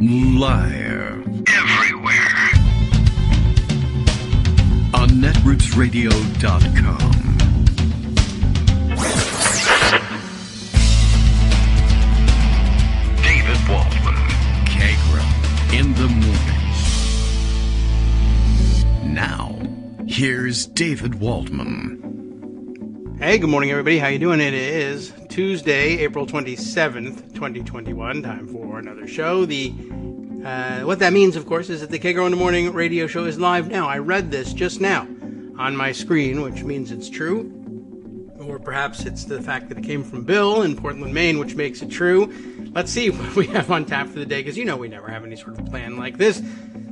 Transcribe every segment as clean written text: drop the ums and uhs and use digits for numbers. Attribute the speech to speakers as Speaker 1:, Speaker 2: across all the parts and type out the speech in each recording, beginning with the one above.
Speaker 1: Live. Everywhere. On netrootsradio.com. David Waldman. Kagro. In the morning. Now, here's David Waldman.
Speaker 2: Hey, good morning, everybody. How you doing? It is Tuesday, April 27th, 2021. Time for another show. What that means, of course, is that the Kagro in the Morning radio show is live now. I read this just now on my screen, which means it's true. Or perhaps it's the fact that it came from Bill in Portland, Maine, which makes it true. Let's see what we have on tap for the day, because you know we never have any sort of plan like this.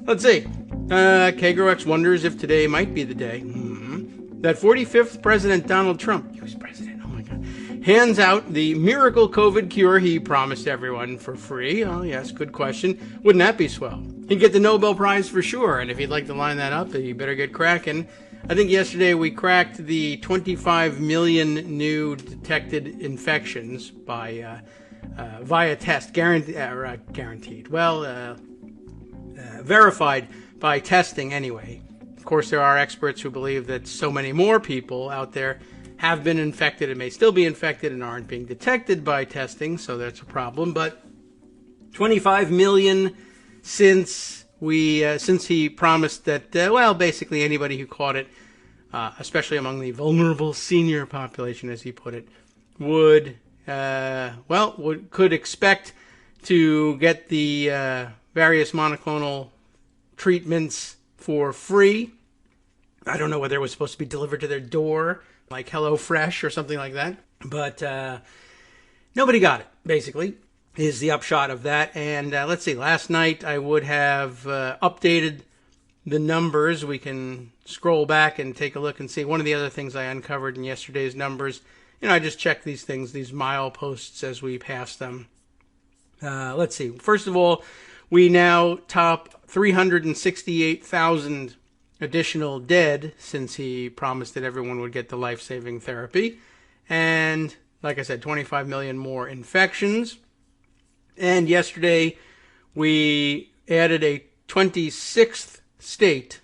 Speaker 2: Let's see. Kagro X wonders if today might be the day that 45th President Donald Trump, he was president, oh my God, hands out the miracle COVID cure he promised everyone for free. Oh yes, good question. Wouldn't that be swell? He'd get the Nobel Prize for sure, and if you'd like to line that up, you better get cracking. I think yesterday we cracked the 25 million new detected infections by via test, verified by testing anyway. Of course, there are experts who believe that so many more people out there have been infected and may still be infected and aren't being detected by testing, so that's a problem. But 25 million since he promised that, basically anybody who caught it, especially among the vulnerable senior population, as he put it, could expect to get the various monoclonal treatments for free. I don't know whether it was supposed to be delivered to their door, like HelloFresh or something like that. But nobody got it, basically, is the upshot of that. And let's see, last night I would have updated the numbers. We can scroll back and take a look and see. One of the other things I uncovered in yesterday's numbers, I just check these things, these mileposts as we pass them. Let's see. First of all, we now top 368,000 additional dead since he promised that everyone would get the life-saving therapy. And, like I said, 25 million more infections. And yesterday, we added a 26th state.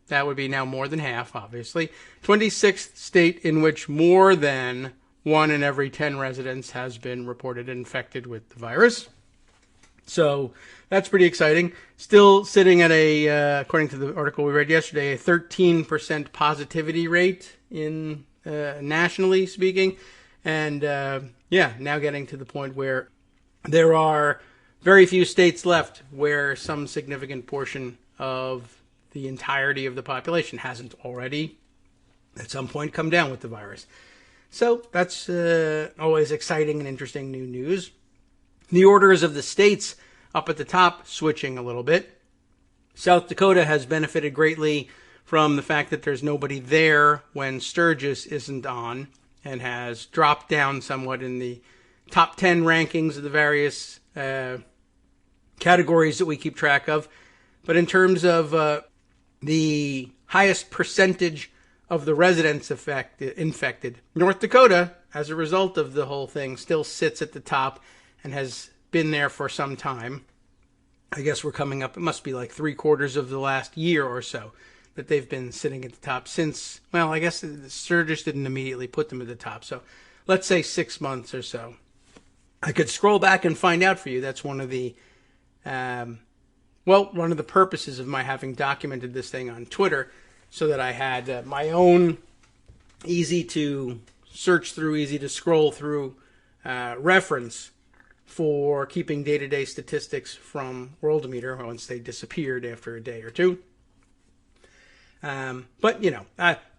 Speaker 2: That would be now more than half, obviously. 26th state in which more than 1 in every 10 residents has been reported infected with the virus. So that's pretty exciting. Still sitting at according to the article we read yesterday, a 13% positivity rate in nationally speaking. And now getting to the point where there are very few states left where some significant portion of the entirety of the population hasn't already at some point come down with the virus. So that's always exciting and interesting new news. The orders of the states up at the top switching a little bit. South Dakota has benefited greatly from the fact that there's nobody there when Sturgis isn't on, and has dropped down somewhat in the top 10 rankings of the various categories that we keep track of. But in terms of the highest percentage of the residents infected, North Dakota, as a result of the whole thing, still sits at the top and has been there for some time. I guess we're coming up, it must be like 3/4 of the last year or so that they've been sitting at the top since, I guess the Sturgis didn't immediately put them at the top. So let's say 6 months or so. I could scroll back and find out for you. That's one of the, one of the purposes of my having documented this thing on Twitter, so that I had my own easy to search through, easy to scroll through reference for keeping day-to-day statistics from Worldometer once they disappeared after a day or two. But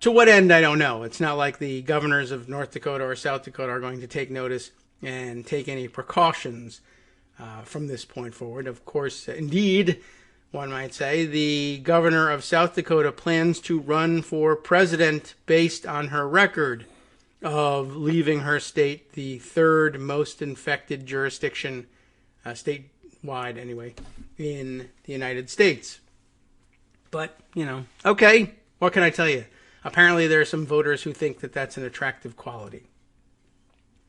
Speaker 2: to what end, I don't know. It's not like the governors of North Dakota or South Dakota are going to take notice and take any precautions from this point forward. Of course, indeed, one might say, the governor of South Dakota plans to run for president based on her record of leaving her state the third most infected jurisdiction, statewide anyway, in the United States. But, okay, what can I tell you? Apparently there are some voters who think that that's an attractive quality.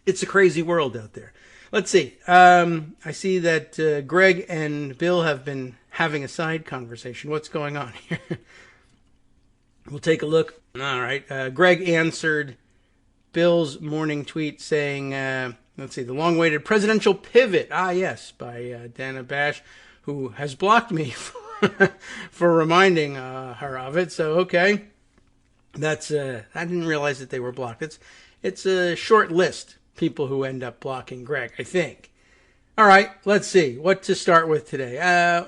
Speaker 2: It's a crazy world out there. Let's see. I see that Greg and Bill have been having a side conversation. What's going on here? We'll take a look. All right. Greg answered Bill's morning tweet saying, let's see, the long-awaited presidential pivot. Ah, yes, by Dana Bash, who has blocked me for reminding her of it. So, okay. That's I didn't realize that they were blocked. It's a short list, people who end up blocking Greg, I think. All right, let's see what to start with today.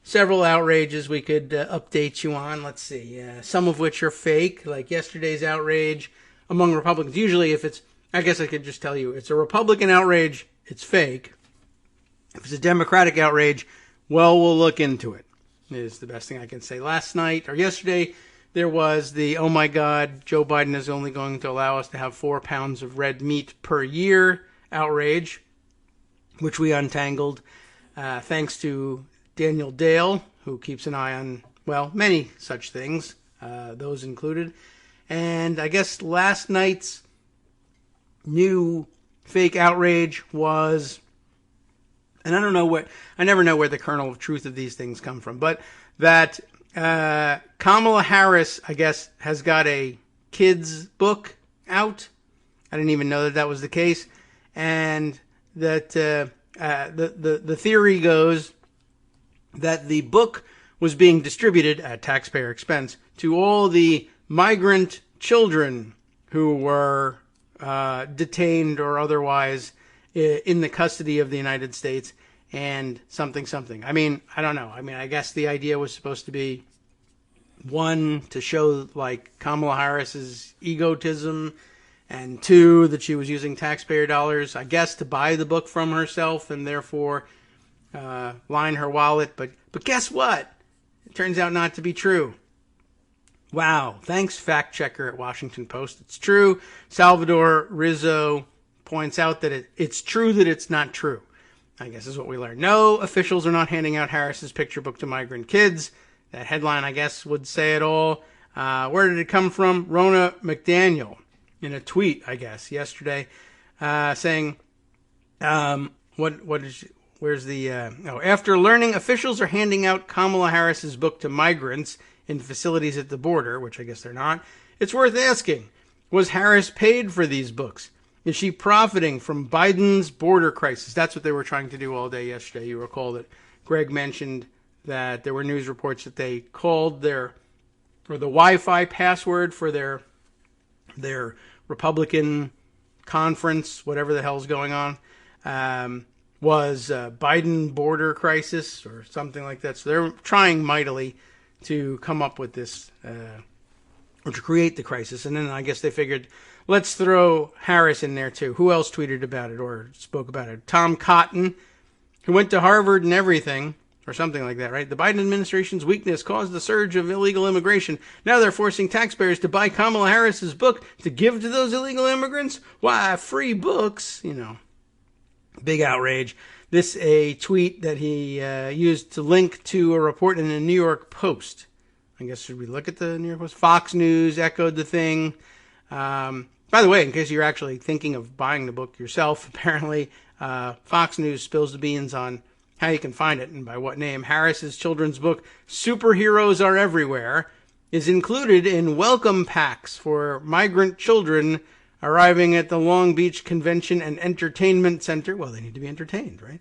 Speaker 2: Several outrages we could update you on. Let's see, some of which are fake, like yesterday's outrage among Republicans. Usually if it's, I guess I could just tell you, it's a Republican outrage, it's fake. If it's a Democratic outrage, well, we'll look into it, is the best thing I can say. Last night, or yesterday, there was the, oh my God, Joe Biden is only going to allow us to have 4 pounds of red meat per year outrage, which we untangled thanks to Daniel Dale, who keeps an eye on, well, many such things, those included. And I guess last night's new fake outrage was, and I never know where the kernel of truth of these things come from, but that Kamala Harris, I guess, has got a kids book out. I didn't even know that was the case. And that the theory goes that the book was being distributed at taxpayer expense to all the migrant children who were detained or otherwise in the custody of the United States, and something. I mean, I don't know. I mean, I guess the idea was supposed to be, one, to show like Kamala Harris's egotism, and two, that she was using taxpayer dollars, I guess, to buy the book from herself and therefore line her wallet. But guess what? It turns out not to be true. Wow. Thanks, fact checker at Washington Post. It's true. Salvador Rizzo points out that it's true that it's not true, I guess is what we learned. No, officials are not handing out Harris's picture book to migrant kids. That headline, I guess, would say it all. Where did it come from? Rona McDaniel in a tweet, I guess, yesterday, saying, after learning officials are handing out Kamala Harris's book to migrants in facilities at the border, which I guess they're not, it's worth asking, was Harris paid for these books? Is she profiting from Biden's border crisis? That's what they were trying to do all day yesterday. You recall that Greg mentioned that there were news reports that they called the Wi-Fi password for their Republican conference, whatever the hell's going on, was Biden border crisis or something like that. So they're trying mightily to come up with this, or to create the crisis. And then I guess they figured, let's throw Harris in there too. Who else tweeted about it or spoke about it? Tom Cotton, who went to Harvard and everything, or something like that, right? The Biden administration's weakness caused the surge of illegal immigration. Now they're forcing taxpayers to buy Kamala Harris's book to give to those illegal immigrants? Why, free books, Big outrage. This a tweet that he used to link to a report in the New York Post. I guess, should we look at the New York Post? Fox News echoed the thing. By the way, in case you're actually thinking of buying the book yourself, apparently Fox News spills the beans on how you can find it and by what name. Harris's children's book, Superheroes Are Everywhere, is included in welcome packs for migrant children arriving at the Long Beach Convention and Entertainment Center. Well, they need to be entertained, right?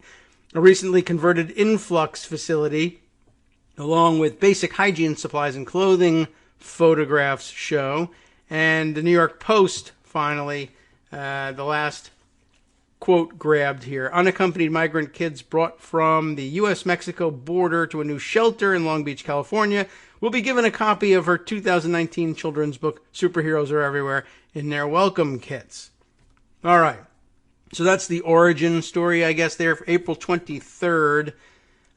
Speaker 2: A recently converted influx facility, along with basic hygiene supplies and clothing, photographs show. And the New York Post, finally, the last quote grabbed here. Unaccompanied migrant kids brought from the U.S.-Mexico border to a new shelter in Long Beach, California, will be given a copy of her 2019 children's book, Superheroes Are Everywhere, in their welcome kits. All right. So that's the origin story, I guess, there for April 23rd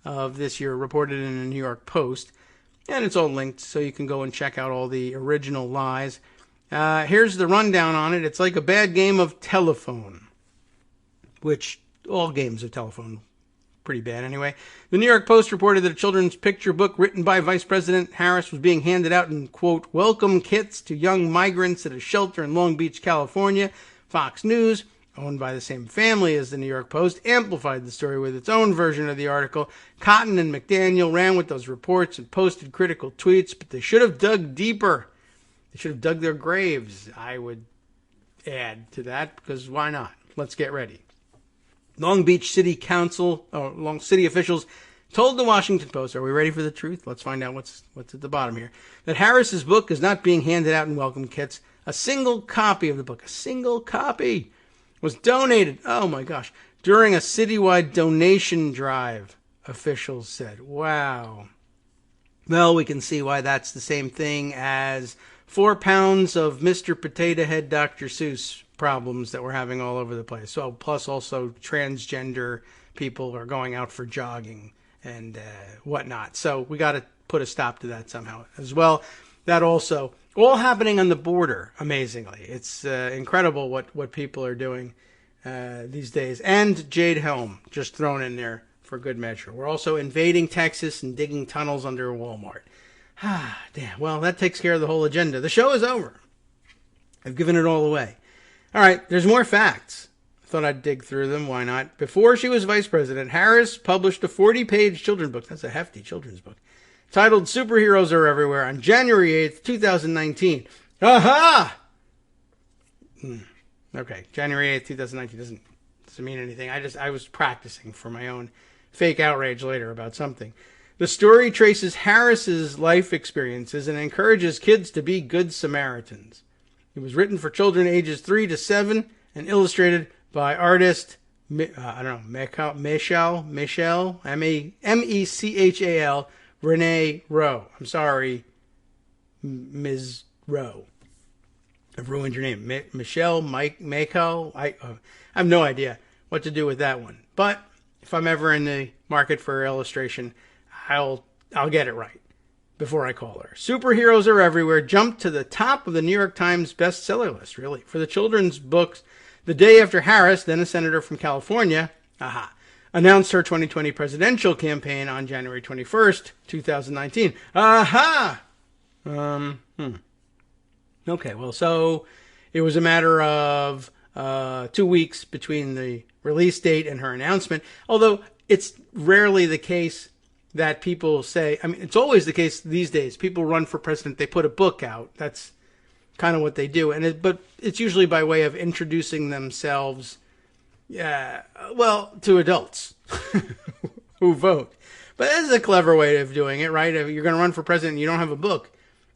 Speaker 2: of this year, reported in the New York Post. And it's all linked, so you can go and check out all the original lies. Here's the rundown on it. It's like a bad game of telephone, which all games of telephone, pretty bad anyway. The New York Post reported that a children's picture book written by Vice President Harris was being handed out in, quote, welcome kits to young migrants at a shelter in Long Beach, California. Fox News, owned by the same family as the New York Post, amplified the story with its own version of the article. Cotton and McDaniel ran with those reports and posted critical tweets, but they should have dug deeper. They should have dug their graves, I would add to that, because why not? Let's get ready. Long Beach City officials told the Washington Post, are we ready for the truth? Let's find out what's at the bottom here, that Harris's book is not being handed out in welcome kits. A single copy of the book, was donated, oh my gosh, during a citywide donation drive, officials said. Wow. Well, we can see why that's the same thing as 4 pounds of Mr. Potato Head Dr. Seuss problems that we're having all over the place. So, plus also transgender people are going out for jogging and whatnot. So we got to put a stop to that somehow as well. That also, all happening on the border, amazingly. It's incredible what people are doing these days. And Jade Helm, just thrown in there for good measure. We're also invading Texas and digging tunnels under a Walmart. Damn. Well, that takes care of the whole agenda. The show is over. I've given it all away. All right, there's more facts. I thought I'd dig through them. Why not? Before she was vice president, Harris published a 40-page children's book. That's a hefty children's book. Titled Superheroes Are Everywhere on January 8th, 2019. Aha! Okay, January 8th, 2019 doesn't mean anything. I was practicing for my own fake outrage later about something. The story traces Harris's life experiences and encourages kids to be good Samaritans. It was written for children ages 3 to 7 and illustrated by artist, Michelle, Mechal, Renee Rowe. I'm sorry, Ms. Rowe. I've ruined your name. Michelle, Mechal. I have no idea what to do with that one. But if I'm ever in the market for illustration, I'll get it right before I call her. Superheroes Are Everywhere jumped to the top of the New York Times bestseller list, really, for the children's books the day after Harris, then a senator from California, announced her 2020 presidential campaign on January 21st, 2019. Okay, well, so it was a matter of 2 weeks between the release date and her announcement, although it's rarely the case that people say, I mean, it's always the case these days. People run for president, they put a book out. That's kind of what they do. But it's usually by way of introducing themselves, to adults who vote. But this is a clever way of doing it, right? If you're going to run for president and you don't have a book,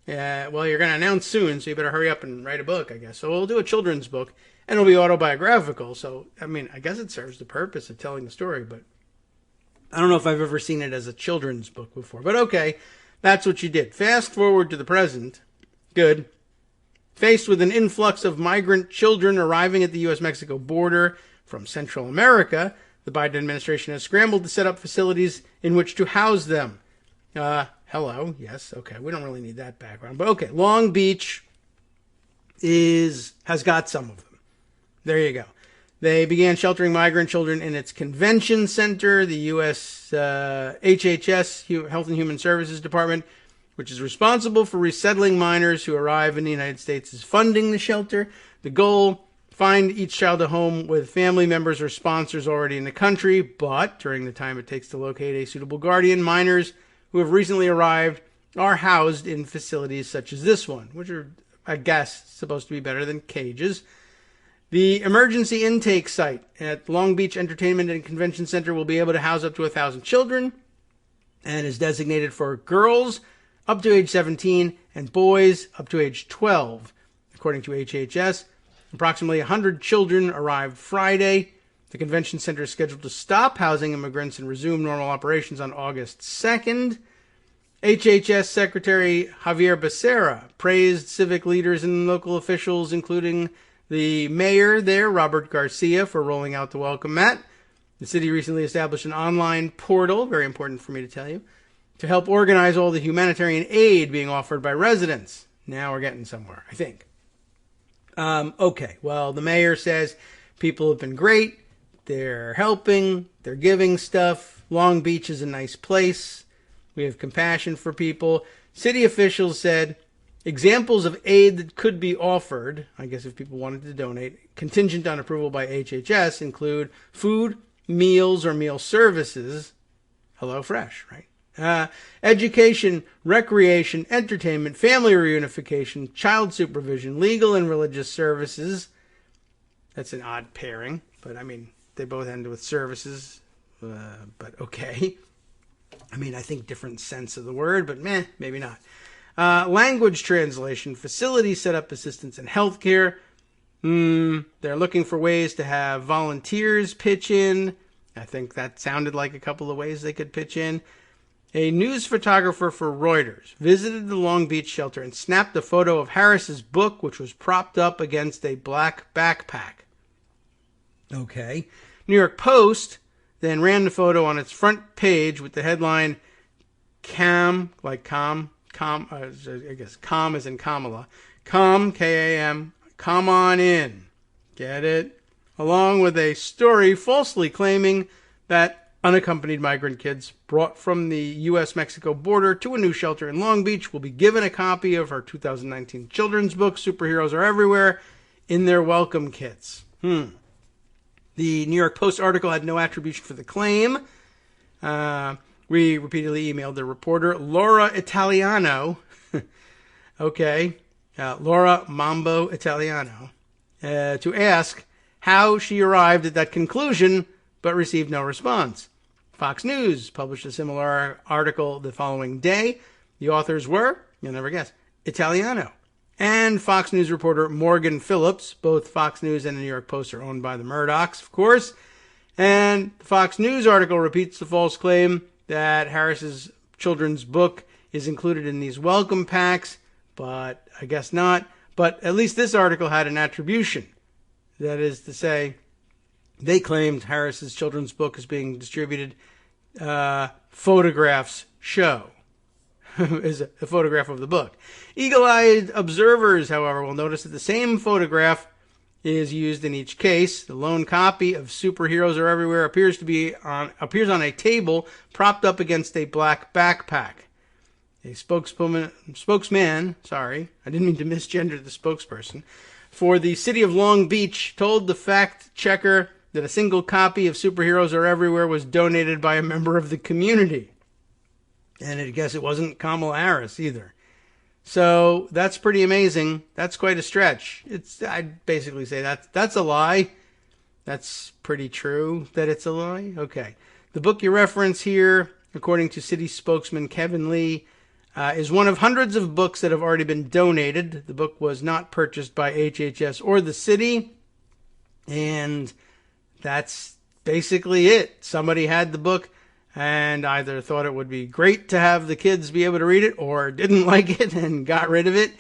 Speaker 2: you're going to announce soon, so you better hurry up and write a book, I guess. So we'll do a children's book, and it'll be autobiographical. So, I mean, I guess it serves the purpose of telling the story, but I don't know if I've ever seen it as a children's book before. But okay, that's what you did. Fast forward to the present. Good. Faced with an influx of migrant children arriving at the U.S.-Mexico border from Central America, the Biden administration has scrambled to set up facilities in which to house them. Hello. Yes. Okay. We don't really need that background. But okay. Long Beach has got some of them. There you go. They began sheltering migrant children in its convention center. The U.S. HHS, Health and Human Services Department, which is responsible for resettling minors who arrive in the United States, is funding the shelter. The goal, find each child a home with family members or sponsors already in the country, but during the time it takes to locate a suitable guardian, minors who have recently arrived are housed in facilities such as this one, which are, I guess, supposed to be better than cages. The emergency intake site at Long Beach Entertainment and Convention Center will be able to house up to 1,000 children and is designated for girls up to age 17 and boys up to age 12. According to HHS, approximately 100 children arrived Friday. The convention center is scheduled to stop housing immigrants and resume normal operations on August 2nd. HHS Secretary Javier Becerra praised civic leaders and local officials, including the mayor there, Robert Garcia, for rolling out the welcome mat. The city recently established an online portal, very important for me to tell you, to help organize all the humanitarian aid being offered by residents. Now we're getting somewhere, I think. Okay, well, the mayor says people have been great. They're helping. They're giving stuff. Long Beach is a nice place. We have compassion for people. City officials said Examples of aid that could be offered, I guess if people wanted to donate, contingent on approval by HHS, include food, meals or meal services, HelloFresh, right? Education, recreation, entertainment, family reunification, child supervision, legal and religious services. That's an odd pairing, but I mean, they both end with services, but okay. I mean, I think different sense of the word, but maybe not. Language translation, facility setup assistance, and healthcare. They're looking for ways to have volunteers pitch in. I think that sounded like a couple of ways they could pitch in. A news photographer for Reuters visited the Long Beach shelter and snapped a photo of Harris's book, which was propped up against a black backpack. Okay. New York Post then ran the photo on its front page with the headline, I guess calm as in Kamala. Come, K-A-M, come on in. Get it? Along with a story falsely claiming that unaccompanied migrant kids brought from the U.S.-Mexico border to a new shelter in Long Beach will be given a copy of her 2019 children's book, Superheroes Are Everywhere, in their welcome kits. The New York Post article had no attribution for the claim. We repeatedly emailed the reporter, Laura Italiano. Okay. Laura Mambo Italiano. To ask how she arrived at that conclusion, but received no response. Fox News published a similar article the following day. The authors were, you'll never guess, Italiano and Fox News reporter Morgan Phillips. Both Fox News and the New York Post are owned by the Murdochs, of course. And the Fox News article repeats the false claim that Harris's children's book is included in these welcome packs, but I guess not. But at least this article had an attribution. That is to say, they claimed Harris's children's book is being distributed. Photographs show is a photograph of the book. Eagle-eyed observers, however, will notice that the same photograph is used in each case. The lone copy of Superheroes Are Everywhere appears on a table propped up against a black backpack. A spokesman, I didn't mean to misgender the spokesperson, for the city of Long Beach told the fact checker that a single copy of Superheroes Are Everywhere was donated by a member of the community. And I guess it wasn't Kamala Harris either. So that's pretty amazing. That's quite a stretch. I'd basically say that's a lie. That's pretty true that it's a lie. Okay. The book you reference here, according to city spokesman Kevin Lee, is one of hundreds of books that have already been donated. The book was not purchased by HHS or the city. And that's basically it. Somebody had the book and either thought it would be great to have the kids be able to read it or didn't like it and got rid of it.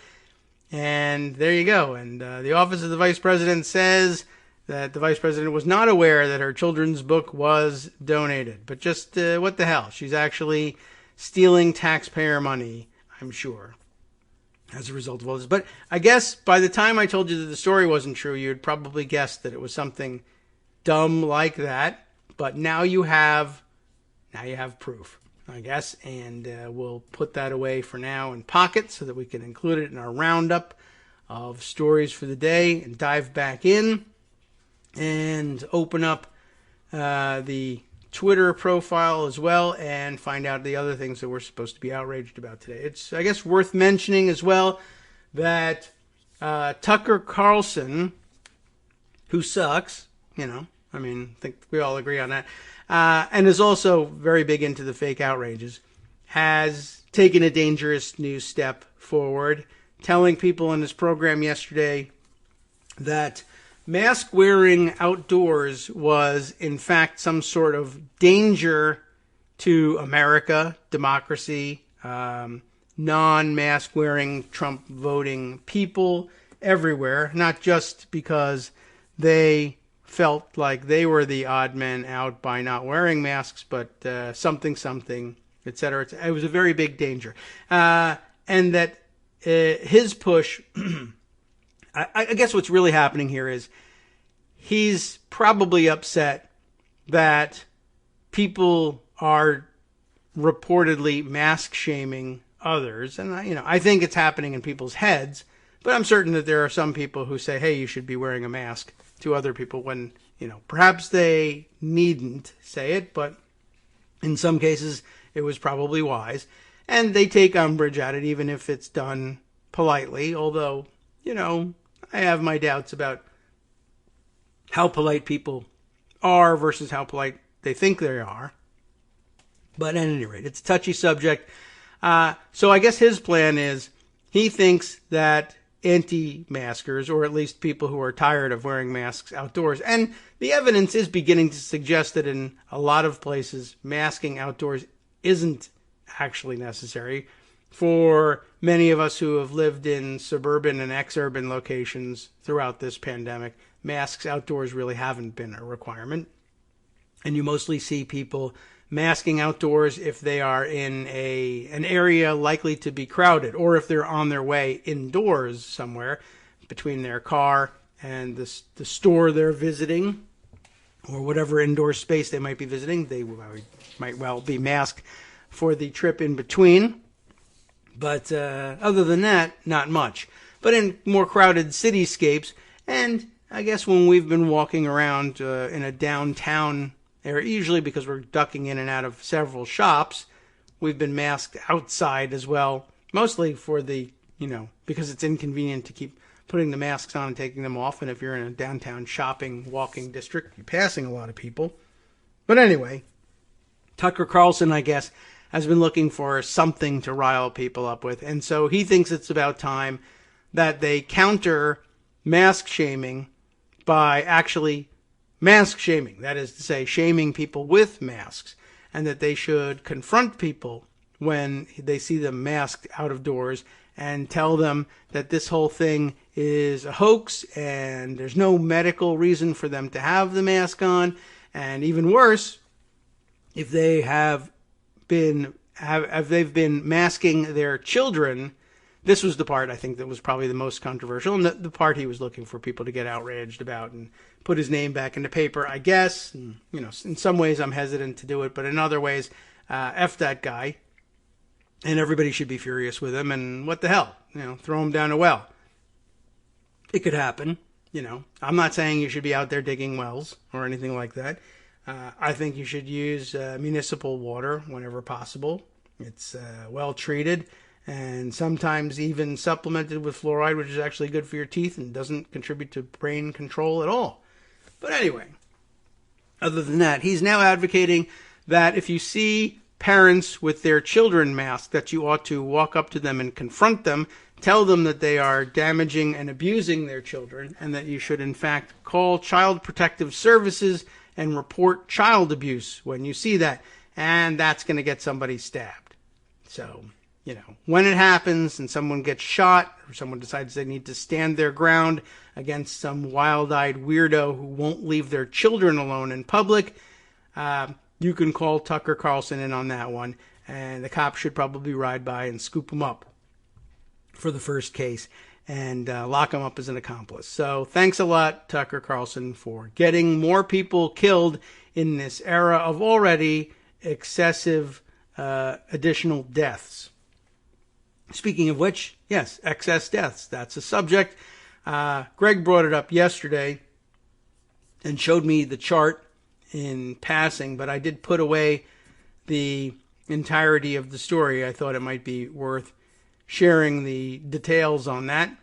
Speaker 2: And there you go. And the Office of the Vice President says that the Vice President was not aware that her children's book was donated. But just what the hell? She's actually stealing taxpayer money, I'm sure, as a result of all this. But I guess by the time I told you that the story wasn't true, you'd probably guessed that it was something dumb like that. But now you have proof, I guess, and we'll put that away for now in pocket so that we can include it in our roundup of stories for the day and dive back in and open up the Twitter profile as well and find out the other things that we're supposed to be outraged about today. It's, I guess, worth mentioning as well that Tucker Carlson, who sucks, I think we all agree on that, and is also very big into the fake outrages, has taken a dangerous new step forward, telling people in his program yesterday that mask wearing outdoors was, in fact, some sort of danger to America, democracy, non-mask wearing, Trump voting people everywhere, not just because they felt like they were the odd men out by not wearing masks, but something, etc. It was a very big danger. And that his push, I guess what's really happening here is he's probably upset that people are reportedly mask shaming others. And I think it's happening in people's heads, but I'm certain that there are some people who say, hey, you should be wearing a mask to other people when, perhaps they needn't say it, but in some cases it was probably wise. And they take umbrage at it, even if it's done politely, although, I have my doubts about how polite people are versus how polite they think they are. But at any rate, it's a touchy subject. So I guess his plan is he thinks that anti-maskers, or at least people who are tired of wearing masks outdoors, and the evidence is beginning to suggest that in a lot of places, masking outdoors isn't actually necessary. For many of us who have lived in suburban and ex-urban locations throughout this pandemic, masks outdoors really haven't been a requirement. And you mostly see people masking outdoors if they are in an area likely to be crowded, or if they're on their way indoors somewhere between their car and the store they're visiting, or whatever indoor space they might be visiting. They might well be masked for the trip in between. But other than that, not much. But in more crowded cityscapes, and I guess when we've been walking around in a downtown area, usually because we're ducking in and out of several shops, we've been masked outside as well, mostly for because it's inconvenient to keep putting the masks on and taking them off. And if you're in a downtown shopping, walking district, you're passing a lot of people. But anyway, Tucker Carlson, I guess, has been looking for something to rile people up with. And so he thinks it's about time that they counter mask shaming by actually mask shaming. That is to say, shaming people with masks. And that they should confront people when they see them masked out of doors and tell them that this whole thing is a hoax and there's no medical reason for them to have the mask on. And even worse, if they have they've been masking their children. This was the part I think that was probably the most controversial, and the part he was looking for people to get outraged about and put his name back in the paper, I guess. And, in some ways I'm hesitant to do it, but in other ways, F that guy, and everybody should be furious with him, and what the hell, throw him down a well. It could happen, I'm not saying you should be out there digging wells or anything like that. I think you should use municipal water whenever possible. It's well treated and sometimes even supplemented with fluoride, which is actually good for your teeth and doesn't contribute to brain control at all. But anyway, other than that, he's now advocating that if you see parents with their children masked, that you ought to walk up to them and confront them, tell them that they are damaging and abusing their children, and that you should in fact call Child Protective Services and report child abuse when you see that. And that's going to get somebody stabbed. So, when it happens and someone gets shot or someone decides they need to stand their ground against some wild-eyed weirdo who won't leave their children alone in public, you can call Tucker Carlson in on that one. And the cops should probably ride by and scoop him up for the first case and lock him up as an accomplice. So thanks a lot, Tucker Carlson, for getting more people killed in this era of already excessive additional deaths. Speaking of which, yes, excess deaths. That's a subject. Greg brought it up yesterday and showed me the chart in passing, but I did put away the entirety of the story. I thought it might be worth sharing the details on that,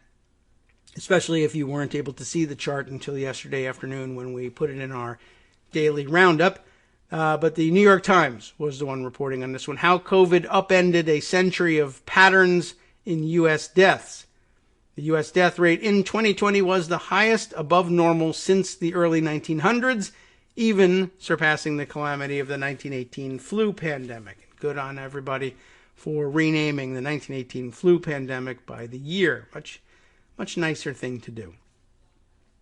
Speaker 2: especially if you weren't able to see the chart until yesterday afternoon when we put it in our daily roundup. But the New York Times was the one reporting on this one. How COVID upended a century of patterns in U.S. deaths. The U.S. death rate in 2020 was the highest above normal since the early 1900s, even surpassing the calamity of the 1918 flu pandemic. Good on everybody for renaming the 1918 flu pandemic by the year. Much nicer thing to do.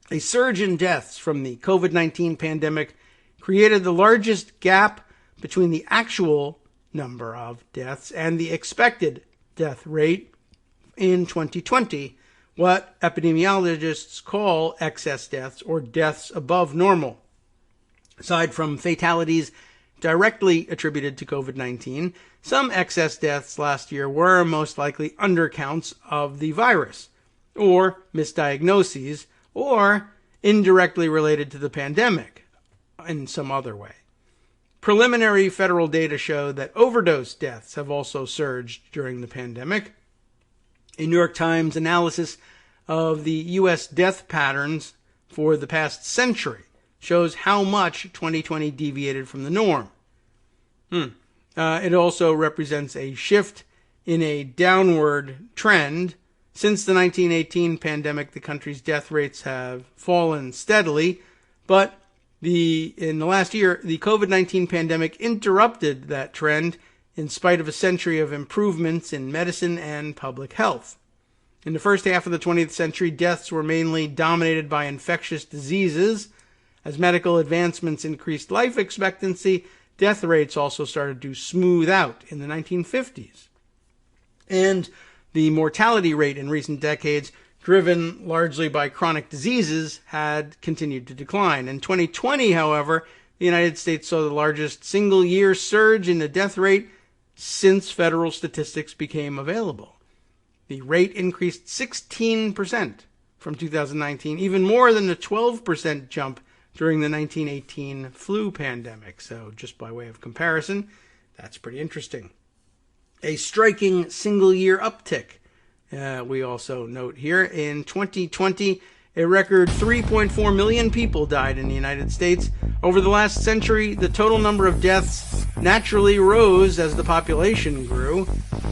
Speaker 2: A surge in deaths from the COVID-19 pandemic created the largest gap between the actual number of deaths and the expected death rate in 2020, what epidemiologists call excess deaths or deaths above normal. Aside from fatalities directly attributed to COVID-19, some excess deaths last year were most likely undercounts of the virus, or misdiagnoses, or indirectly related to the pandemic in some other way. Preliminary federal data show that overdose deaths have also surged during the pandemic. A New York Times analysis of the U.S. death patterns for the past century shows how much 2020 deviated from the norm. It also represents a shift in a downward trend. Since the 1918 pandemic, the country's death rates have fallen steadily, but in the last year, the COVID-19 pandemic interrupted that trend in spite of a century of improvements in medicine and public health. In the first half of the 20th century, deaths were mainly dominated by infectious diseases. As medical advancements increased life expectancy, death rates also started to smooth out in the 1950s. And the mortality rate in recent decades, driven largely by chronic diseases, had continued to decline. In 2020, however, the United States saw the largest single-year surge in the death rate since federal statistics became available. The rate increased 16% from 2019, even more than the 12% jump during the 1918 flu pandemic. So just by way of comparison, that's pretty interesting. A striking single-year uptick. We also note here, in 2020, a record 3.4 million people died in the United States. Over the last century, the total number of deaths naturally rose as the population grew.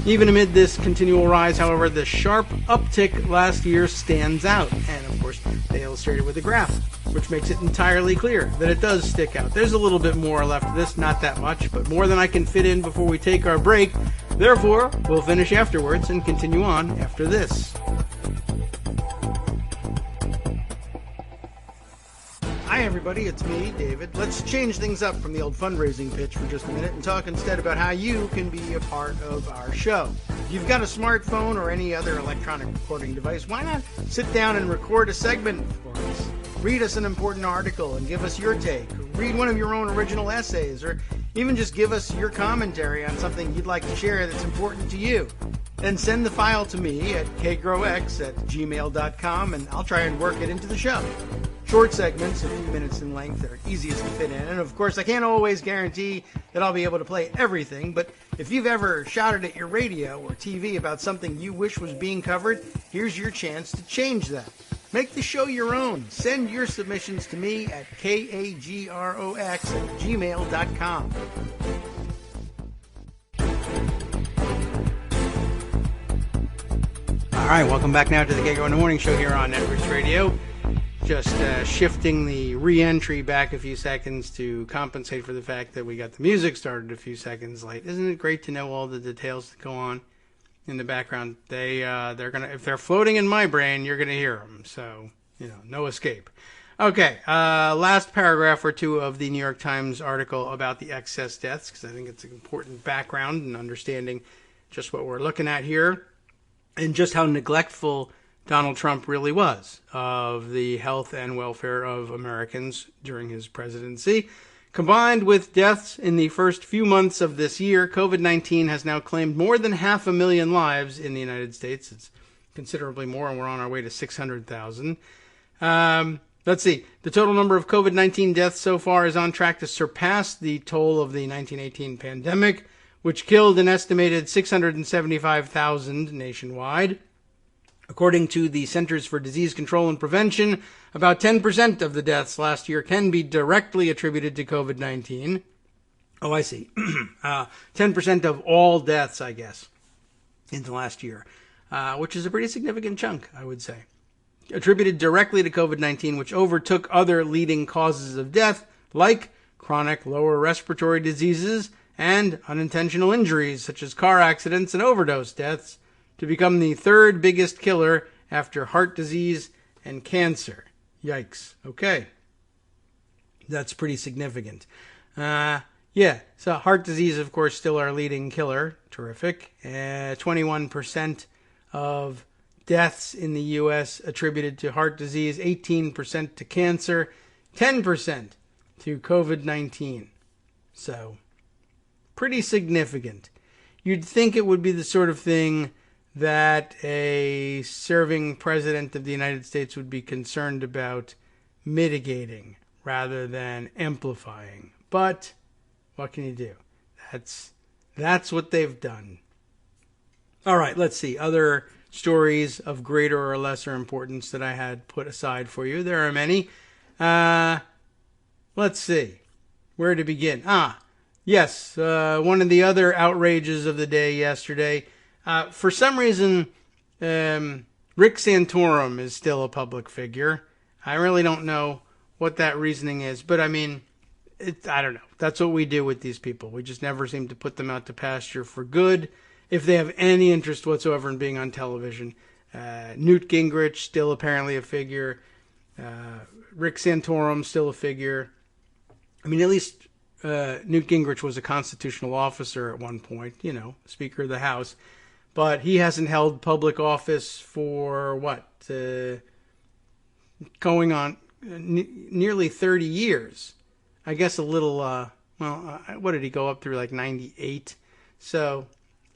Speaker 2: Even amid this continual rise, however, the sharp uptick last year stands out. And of course, they illustrate it with a graph, which makes it entirely clear that it does stick out. There's a little bit more left of this, not that much, but more than I can fit in before we take our break. Therefore, we'll finish afterwards and continue on after this. Hi everybody, it's me, David. Let's change things up from the old fundraising pitch for just a minute and talk instead about how you can be a part of our show. If you've got a smartphone or any other electronic recording device, why not sit down and record a segment for us? Read us an important article and give us your take. Read one of your own original essays, or even just give us your commentary on something you'd like to share that's important to you. Then send the file to me at kagrox@gmail.com and I'll try and work it into the show. Short segments, a few minutes in length, are easiest to fit in. And of course, I can't always guarantee that I'll be able to play everything, but if you've ever shouted at your radio or TV about something you wish was being covered, here's your chance to change that. Make the show your own. Send your submissions to me at kagrox@gmail.com. All right, welcome back now to the Kagro in the Morning Show here on Networks Radio. Just shifting the re-entry back a few seconds to compensate for the fact that we got the music started a few seconds late. Isn't it great to know all the details that go on in the background? They're gonna, if they're floating in my brain, you're gonna hear them. So no escape. Okay, last paragraph or two of the New York Times article about the excess deaths, because I think it's an important background in understanding just what we're looking at here and just how neglectful Donald Trump really was of the health and welfare of Americans during his presidency. Combined with deaths in the first few months of this year, COVID-19 has now claimed more than 500,000 lives in the United States. It's considerably more, and we're on our way to 600,000. Let's see. The total number of COVID-19 deaths so far is on track to surpass the toll of the 1918 pandemic, which killed an estimated 675,000 nationwide. According to the Centers for Disease Control and Prevention, about 10% of the deaths last year can be directly attributed to COVID-19. Oh, I see. 10% of all deaths, I guess, in the last year, which is a pretty significant chunk, I would say. Attributed directly to COVID-19, which overtook other leading causes of death, like chronic lower respiratory diseases and unintentional injuries, such as car accidents and overdose deaths, to become the third biggest killer after heart disease and cancer. Yikes. Okay. That's pretty significant. So heart disease, of course, still our leading killer. Terrific. 21% of deaths in the U.S. attributed to heart disease, 18% to cancer, 10% to COVID-19. So, pretty significant. You'd think it would be the sort of thing that a serving president of the United States would be concerned about mitigating rather than amplifying. But what can you do? That's what they've done. All right, let's see. Other stories of greater or lesser importance that I had put aside for you. There are many. Let's see. Where to begin? Yes, one of the other outrages of the day yesterday. For some reason, Rick Santorum is still a public figure. I really don't know what that reasoning is, but I mean, I don't know. That's what we do with these people. We just never seem to put them out to pasture for good if they have any interest whatsoever in being on television. Newt Gingrich, still apparently a figure. Rick Santorum, still a figure. I mean, at least Newt Gingrich was a constitutional officer at one point, Speaker of the House. But he hasn't held public office for, going on nearly 30 years. I guess a little, what did he go up through, like 98? So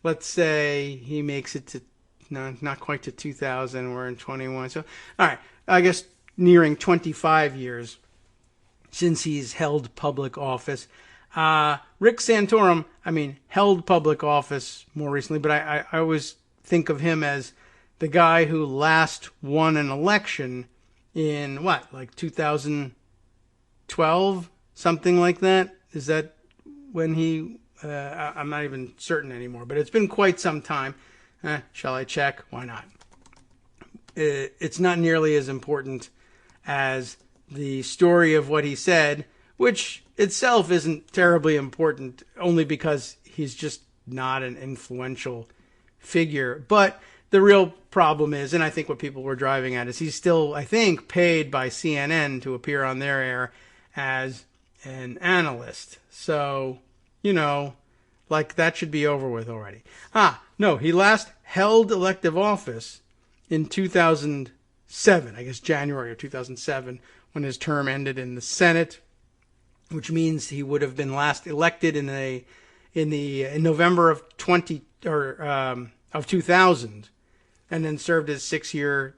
Speaker 2: let's say he makes it to, no, not quite to 2000. We're in 21. So, all right, I guess nearing 25 years since he's held public office. Rick Santorum, held public office more recently, but I always think of him as the guy who last won an election in, 2012? Something like that? Is that when he, I'm not even certain anymore, but it's been quite some time. Shall I check? Why not? It's not nearly as important as the story of what he said, which itself isn't terribly important, only because he's just not an influential figure. But the real problem is, and I think what people were driving at, is he's still, I think, paid by CNN to appear on their air as an analyst. So, that should be over with already. No, he last held elective office in 2007, I guess January of 2007, when his term ended in the Senate, which means he would have been last elected in November of 2000, and then served his 6-year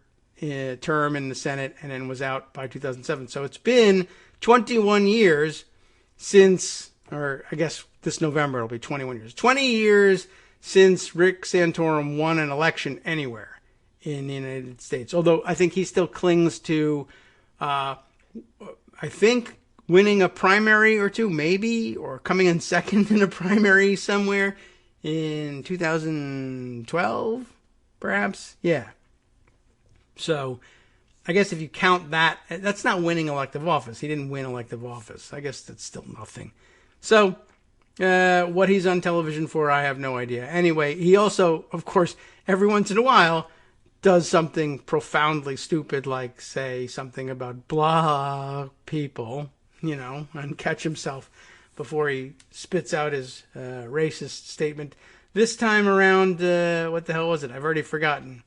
Speaker 2: term in the Senate, and then was out by 2007. So it's been 21 years since, or I guess this November it'll be 21 years. 20 years since Rick Santorum won an election anywhere in the United States. Although I think he still clings to, winning a primary or two, maybe, or coming in second in a primary somewhere in 2012, perhaps. Yeah. So I guess if you count that, that's not winning elective office. He didn't win elective office. I guess that's still nothing. So what he's on television for, I have no idea. Anyway, he also, of course, every once in a while does something profoundly stupid, like say something about blah people, and catch himself before he spits out his racist statement. This time around, what the hell was it? I've already forgotten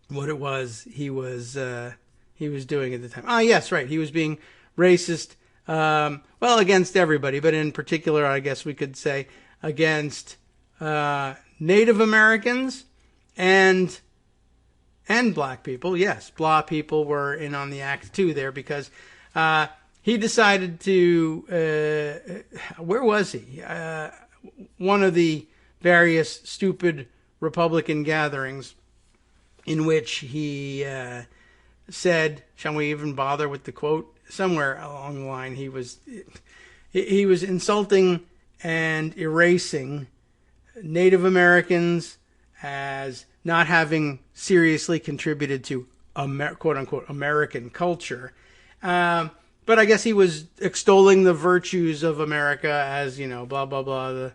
Speaker 2: what it was he was doing at the time. Yes, right. He was being racist, against everybody, but in particular, I guess we could say against Native Americans and black people. Yes, blah people were in on the act too there, because he decided to, where was he? One of the various stupid Republican gatherings in which he said, shall we even bother with the quote? Somewhere along the line, he was insulting and erasing Native Americans as not having seriously contributed to quote-unquote American culture. But I guess he was extolling the virtues of America as, blah, blah, blah, the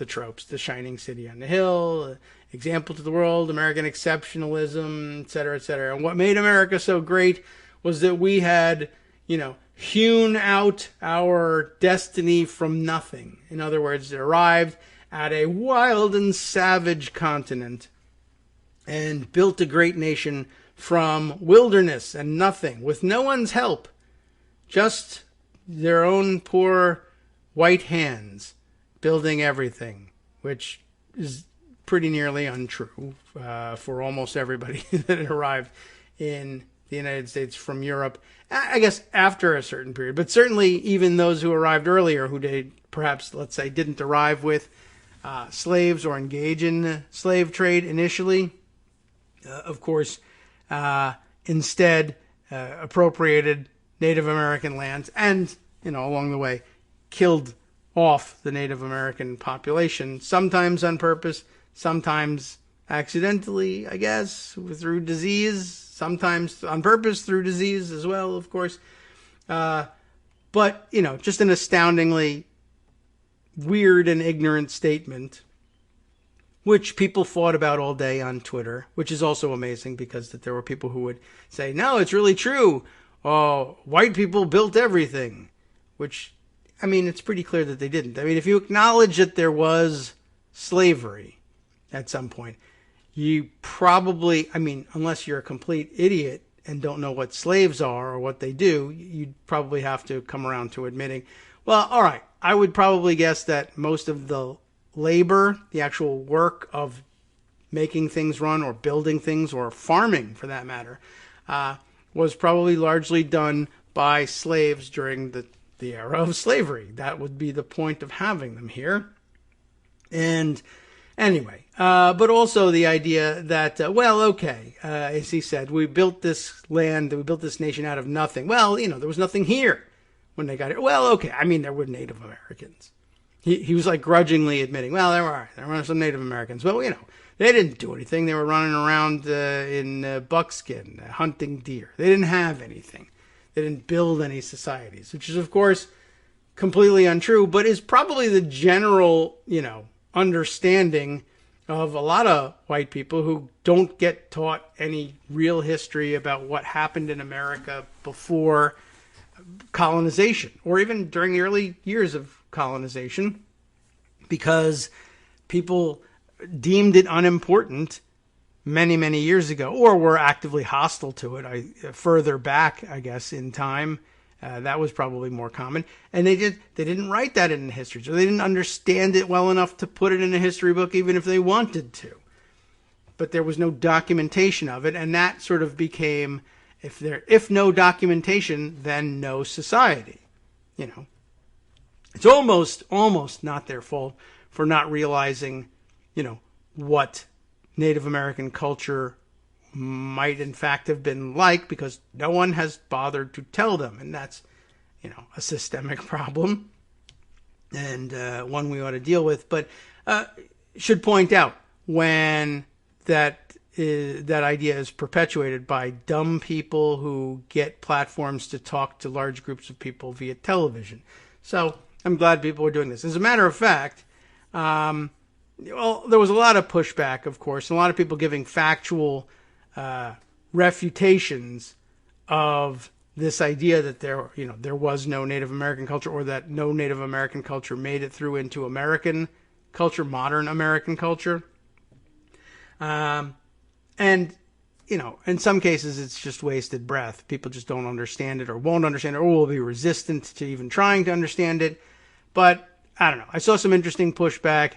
Speaker 2: tropes, the shining city on the hill, example to the world, American exceptionalism, et cetera, et cetera. And what made America so great was that we had, hewn out our destiny from nothing. In other words, it arrived at a wild and savage continent and built a great nation from wilderness and nothing, with no one's help, just their own poor white hands building everything, which is pretty nearly untrue for almost everybody that arrived in the United States from Europe, I guess after a certain period. But certainly even those who arrived earlier, who they perhaps, let's say, didn't arrive with slaves or engage in slave trade initially, of course, instead appropriated Native American lands and, along the way, killed off the Native American population, sometimes on purpose, sometimes accidentally, I guess, through disease, sometimes on purpose through disease as well, of course. But, just an astoundingly weird and ignorant statement, which people fought about all day on Twitter, which is also amazing because that there were people who would say, no, it's really true. Oh, white people built everything, which, it's pretty clear that they didn't. If you acknowledge that there was slavery at some point, you probably, unless you're a complete idiot and don't know what slaves are or what they do, you'd probably have to come around to admitting, well, all right, I would probably guess that most of the labor, the actual work of making things run or building things or farming for that matter, was probably largely done by slaves during the era of slavery. That would be the point of having them here. And anyway, but also the idea that, as he said, we built this land, we built this nation out of nothing. Well, there was nothing here when they got here. Well, okay, there were Native Americans. He was like grudgingly admitting, well, there were some Native Americans. Well, they didn't do anything. They were running around in buckskin, hunting deer. They didn't have anything. They didn't build any societies, which is, of course, completely untrue, but is probably the general, understanding of a lot of white people who don't get taught any real history about what happened in America before colonization, or even during the early years of colonization, because people deemed it unimportant many, many years ago, or were actively hostile to it. Further back, I guess, in time, that was probably more common. And they didn't write that in history, so they didn't understand it well enough to put it in a history book, even if they wanted to. But there was no documentation of it, and that sort of became, if no documentation, then no society. It's almost not their fault for not realizing, what Native American culture might in fact have been like, because no one has bothered to tell them. And that's, a systemic problem and one we ought to deal with. But should point out, when that idea is perpetuated by dumb people who get platforms to talk to large groups of people via television. So I'm glad people are doing this. As a matter of fact, there was a lot of pushback, of course, and a lot of people giving factual refutations of this idea that there was no Native American culture, or that no Native American culture made it through into American culture, modern American culture. And, in some cases it's just wasted breath. People just don't understand it, or won't understand it, or will be resistant to even trying to understand it. But I don't know. I saw some interesting pushback,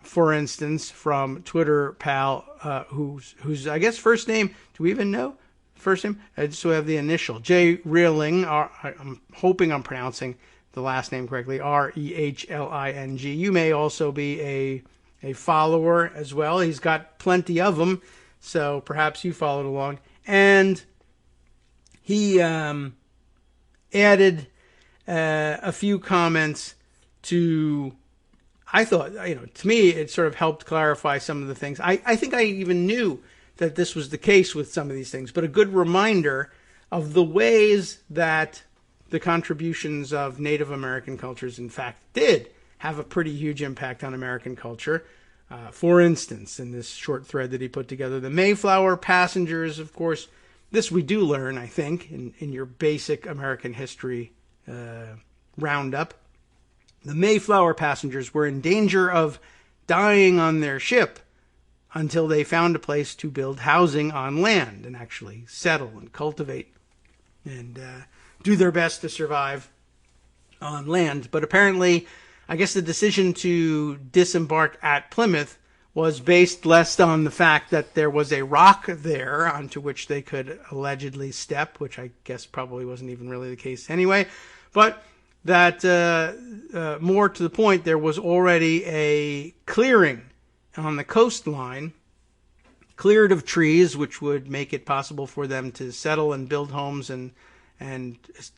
Speaker 2: for instance, from Twitter pal, whose I guess first name, do we even know? First name? I just have the initial. Jay Reeling, I'm hoping I'm pronouncing the last name correctly, Rehling. You may also be a follower as well. He's got plenty of them, so perhaps you followed along. And he added a few comments to, I thought, to me, it sort of helped clarify some of the things. I think I even knew that this was the case with some of these things, but a good reminder of the ways that the contributions of Native American cultures, in fact, did have a pretty huge impact on American culture. For instance, in this short thread that he put together, the Mayflower passengers, of course, this we do learn, I think, in your basic American history roundup. The Mayflower passengers were in danger of dying on their ship until they found a place to build housing on land and actually settle and cultivate and do their best to survive on land. But apparently, I guess the decision to disembark at Plymouth was based less on the fact that there was a rock there onto which they could allegedly step, which I guess probably wasn't even really the case anyway, but that more to the point, there was already a clearing on the coastline, cleared of trees, which would make it possible for them to settle and build homes and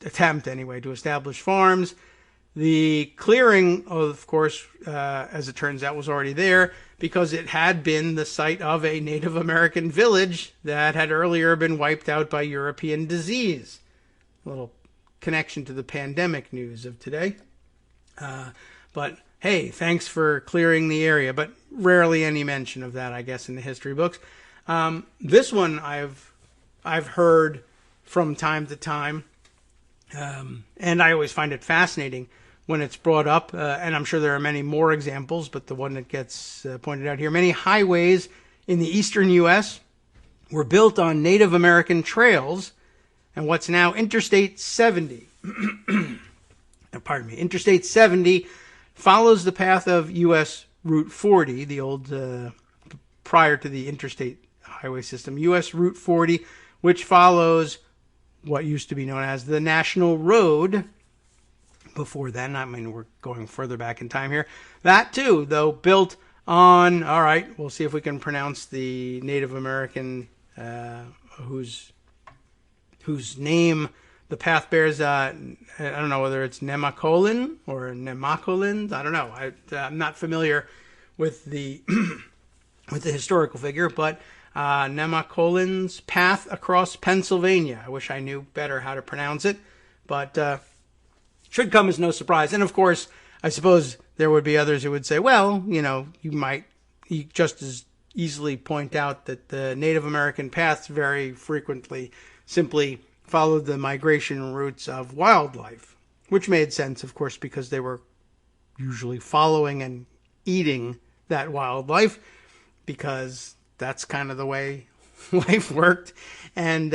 Speaker 2: attempt anyway to establish farms. The clearing, of course, as it turns out, was already there because it had been the site of a Native American village that had earlier been wiped out by European disease. A little connection to the pandemic news of today. But hey, thanks for clearing the area, but rarely any mention of that, I guess, in the history books. This one I've heard from time to time, and I always find it fascinating when it's brought up, and I'm sure there are many more examples, but the one that gets pointed out here, many highways in the eastern U.S. were built on Native American trails, and what's now Interstate 70. Pardon me. Interstate 70 follows the path of U.S. Route 40, the old, prior to the interstate highway system, U.S. Route 40, which follows what used to be known as the National Road. Before then, I mean, we're going further back in time here. That too, though, built on, all right, we'll see if we can pronounce the Native American whose name the path bears. I don't know whether it's Nemacolin or Nemacolin. I don't know. I'm not familiar with the with the historical figure, but Nemacolin's path across Pennsylvania. I wish I knew better how to pronounce it, but should come as no surprise. And of course, I suppose there would be others who would say, well, you just as easily point out that the Native American paths very frequently simply followed the migration routes of wildlife, which made sense, of course, because they were usually following and eating that wildlife, because that's kind of the way life worked. And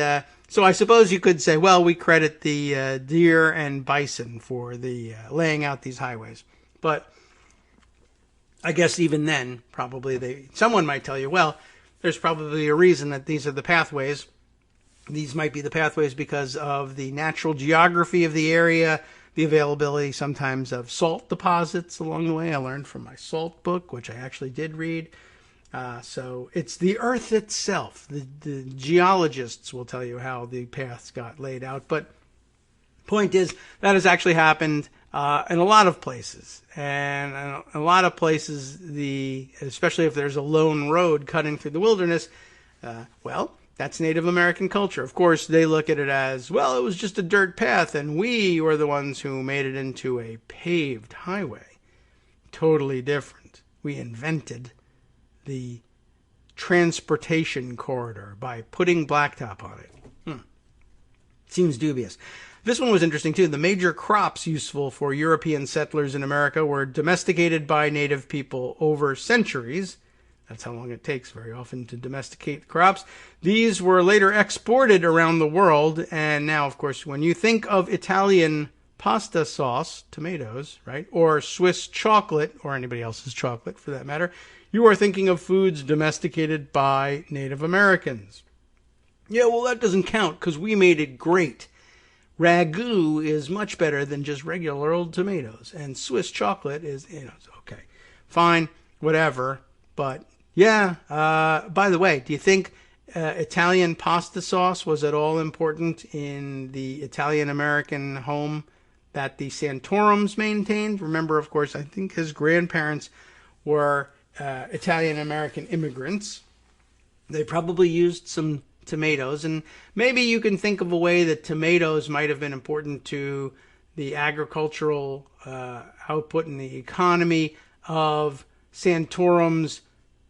Speaker 2: so I suppose you could say, well, we credit the deer and bison for the laying out these highways. But I guess even then, probably someone might tell you, well, there's probably a reason that these are the pathways. These might be the pathways because of the natural geography of the area, the availability sometimes of salt deposits along the way. I learned from my salt book, which I actually did read. So it's the earth itself. The geologists will tell you how the paths got laid out. But point is, that has actually happened in a lot of places. And in a lot of places, especially if there's a lone road cutting through the wilderness, that's Native American culture. Of course, they look at it as, well, it was just a dirt path, and we were the ones who made it into a paved highway. Totally different. We invented the transportation corridor by putting blacktop on it. Seems dubious. This one was interesting too. The major crops useful for European settlers in America were domesticated by native people over centuries. That's how long it takes very often to domesticate crops. These were later exported around the world, and now, of course, when you think of Italian pasta sauce, tomatoes, right, or Swiss chocolate, or anybody else's chocolate for that matter, you are thinking of foods domesticated by Native Americans. Yeah, well, that doesn't count because we made it great. Ragu is much better than just regular old tomatoes, and Swiss chocolate is, okay, fine, whatever. But yeah, by the way, do you think Italian pasta sauce was at all important in the Italian-American home that the Santorums maintained? Remember, of course, I think his grandparents were Italian-American immigrants. They probably used some tomatoes, and maybe you can think of a way that tomatoes might have been important to the agricultural output and the economy of Santorum's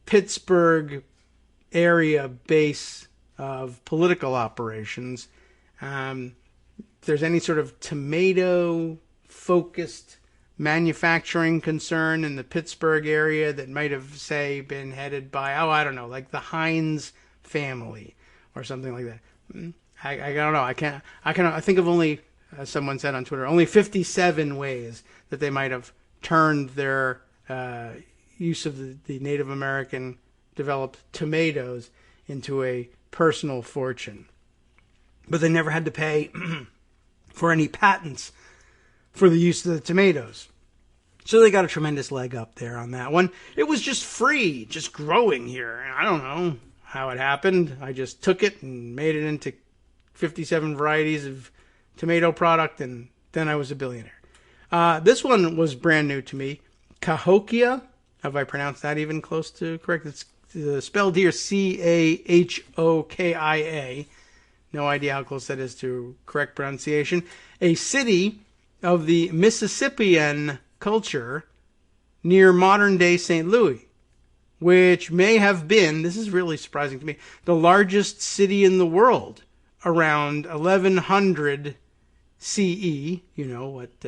Speaker 2: Pittsburgh area base of political operations. If there's any sort of tomato-focused manufacturing concern in the Pittsburgh area that might have, say, been headed by, I don't know, like the Heinz family or something like that. I don't know. I think of only as someone said on Twitter, only 57 ways that they might have turned their use of the Native American developed tomatoes into a personal fortune. But they never had to pay for any patents for the use of the tomatoes. So they got a tremendous leg up there on that one. It was just free, just growing here. I don't know how it happened. I just took it and made it into 57 varieties of tomato product, and then I was a billionaire. This one was brand new to me. Cahokia. Have I pronounced that even close to correct? It's spelled here Cahokia. No idea how close that is to correct pronunciation. A city of the Mississippian culture near modern-day St. Louis, which may have been, this is really surprising to me, the largest city in the world around 1100 CE, you know, what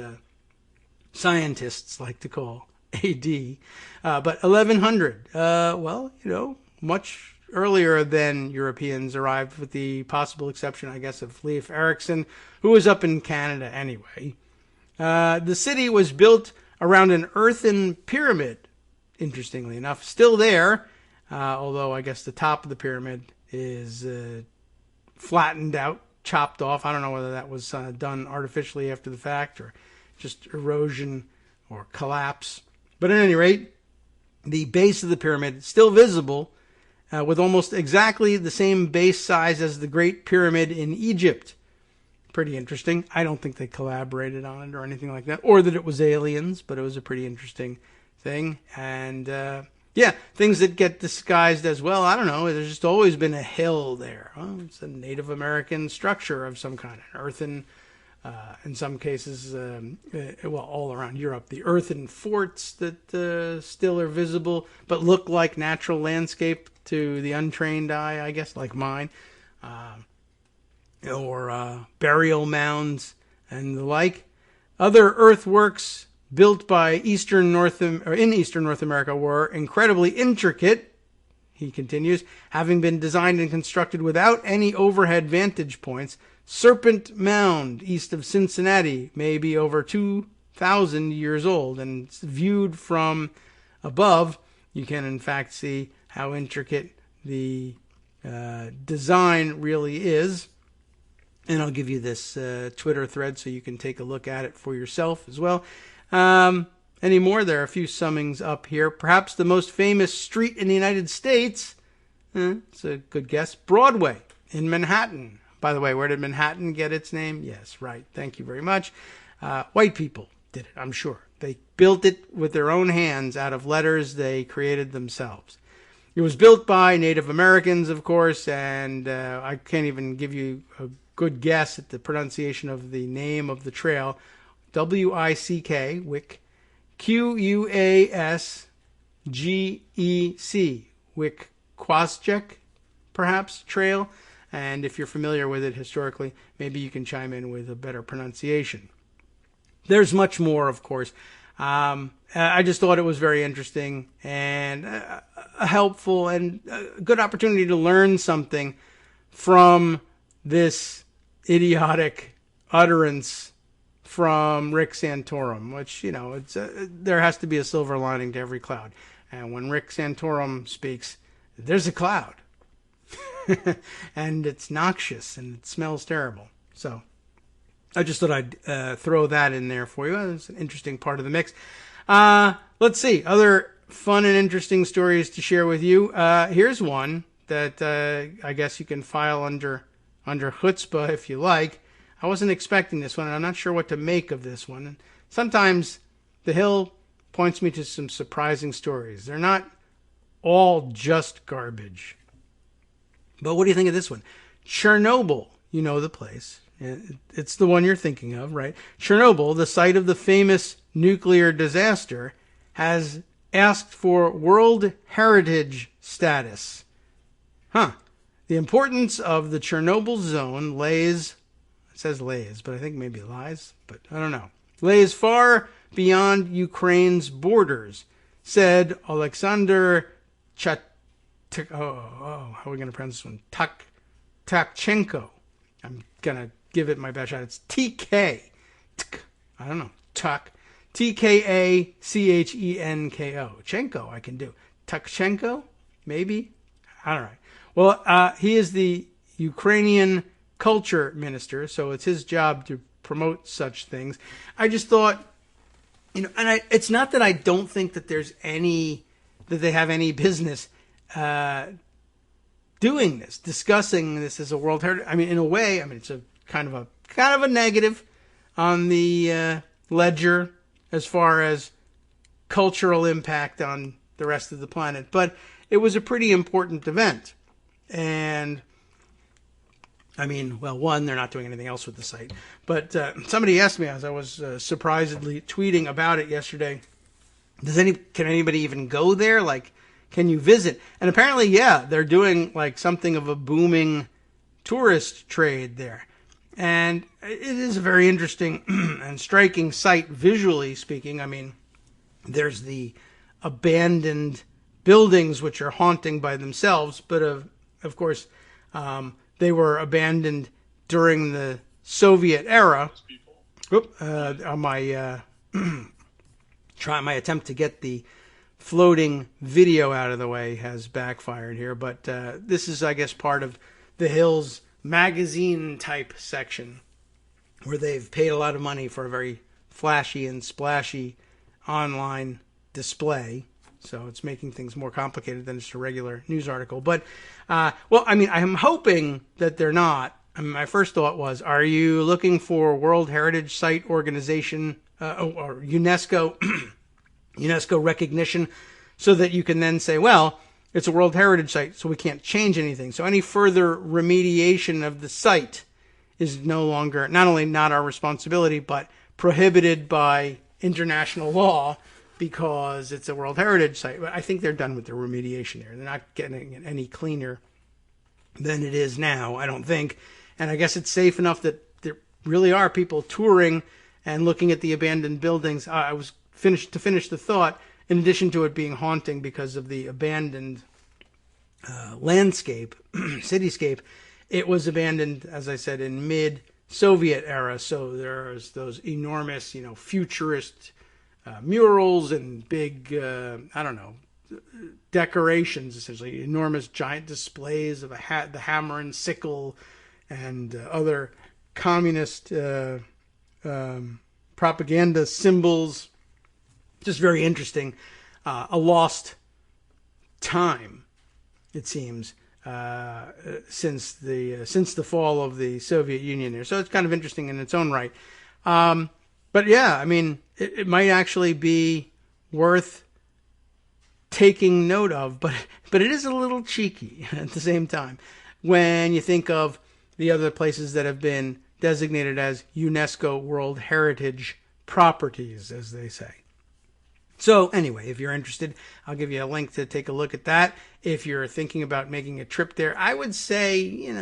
Speaker 2: scientists like to call AD, but 1100, well, you know, much earlier than Europeans arrived, with the possible exception, I guess, of Leif Erikson, who was up in Canada anyway. The city was built around an earthen pyramid, interestingly enough. Still there, although I guess the top of the pyramid is flattened out, chopped off. I don't know whether that was done artificially after the fact or just erosion or collapse. But at any rate, the base of the pyramid is still visible, with almost exactly the same base size as the Great Pyramid in Egypt. Pretty interesting. I don't think they collaborated on it or anything like that, or that it was aliens, but it was a pretty interesting thing. And yeah, things that get disguised as, well, I don't know, there's just always been a hill there. Well, it's a Native American structure of some kind, an earthen, in some cases, well, all around Europe, the earthen forts that still are visible, but look like natural landscape to the untrained eye, I guess, like mine. Or burial mounds and the like. Other earthworks built by in Eastern North America were incredibly intricate, he continues, having been designed and constructed without any overhead vantage points. Serpent Mound, east of Cincinnati, may be over 2,000 years old, and viewed from above, you can in fact see how intricate the design really is. And I'll give you this Twitter thread so you can take a look at it for yourself as well. Any more? There are a few summings up here. Perhaps the most famous street in the United States, it's a good guess, Broadway in Manhattan. By the way, where did Manhattan get its name? Yes, right. Thank you very much. White people did it, I'm sure. They built it with their own hands out of letters they created themselves. It was built by Native Americans, of course, and I can't even give you a good guess at the pronunciation of the name of the trail. W-I-C-K, Wick, Q-U-A-S-G-E-C, Wick-Quasjek, perhaps, trail. And if you're familiar with it historically, maybe you can chime in with a better pronunciation. There's much more, of course. I just thought it was very interesting and helpful and a good opportunity to learn something from this idiotic utterance from Rick Santorum, which, you know, it's there has to be a silver lining to every cloud. And when Rick Santorum speaks, there's a cloud. And it's noxious and it smells terrible. So I just thought I'd throw that in there for you. It's an interesting part of the mix. Let's see. Other fun and interesting stories to share with you. Here's one that I guess you can file under chutzpah if you like. I wasn't expecting this one, and I'm not sure what to make of this one. And sometimes the Hill points me to some surprising stories. They're not all just garbage. But what do you think of this one? Chernobyl, you know the place. It's the one you're thinking of, right? Chernobyl, the site of the famous nuclear disaster, has asked for World Heritage status. The importance of the Chernobyl zone lays, it says lays, but I think maybe lies, but I don't know, lays far beyond Ukraine's borders, said Alexander how are we going to pronounce this one? Takchenko. I'm going to give it my best shot. It's TK. I don't know. Tuck. Tkacchenko. Chenko I can do. Tuchenko? Maybe? I don't know. Well, he is the Ukrainian culture minister, so it's his job to promote such things. I just thought, and it's not that I don't think that that they have any business doing this, discussing this as a World Heritage. I mean, in a way, it's a kind of a negative on the ledger as far as cultural impact on the rest of the planet. But it was a pretty important event. And, one, they're not doing anything else with the site. But somebody asked me, as I was surprisedly tweeting about it yesterday, can anybody even go there? Like, can you visit? And apparently, yeah, they're doing like something of a booming tourist trade there. And it is a very interesting and striking site, visually speaking. There's the abandoned buildings, which are haunting by themselves. But, of course, they were abandoned during the Soviet era. On my my attempt to get the floating video out of the way has backfired here. But this is, I guess, part of the Hill's magazine type section where they've paid a lot of money for a very flashy and splashy online display. So it's making things more complicated than just a regular news article. But, I'm hoping that they're not. My first thought was, are you looking for World Heritage Site Organization or UNESCO UNESCO recognition so that you can then say, well, it's a World Heritage Site, so we can't change anything. So any further remediation of the site is no longer, not only not our responsibility, but prohibited by international law because it's a World Heritage Site. But I think they're done with the remediation there. They're not getting it any cleaner than it is now, I don't think. And I guess it's safe enough that there really are people touring and looking at the abandoned buildings. I was to finish the thought, in addition to it being haunting because of the abandoned landscape, cityscape, it was abandoned, as I said, in mid-Soviet era. So there's those enormous, futurist murals and big, decorations, essentially, enormous giant displays of the hammer and sickle and other communist propaganda symbols. Just very interesting. A lost time, it seems, since the fall of the Soviet Union there. So it's kind of interesting in its own right. But yeah, it might actually be worth taking note of, but it is a little cheeky at the same time when you think of the other places that have been designated as UNESCO World Heritage Properties, as they say. So anyway, if you're interested, I'll give you a link to take a look at that. If you're thinking about making a trip there, I would say,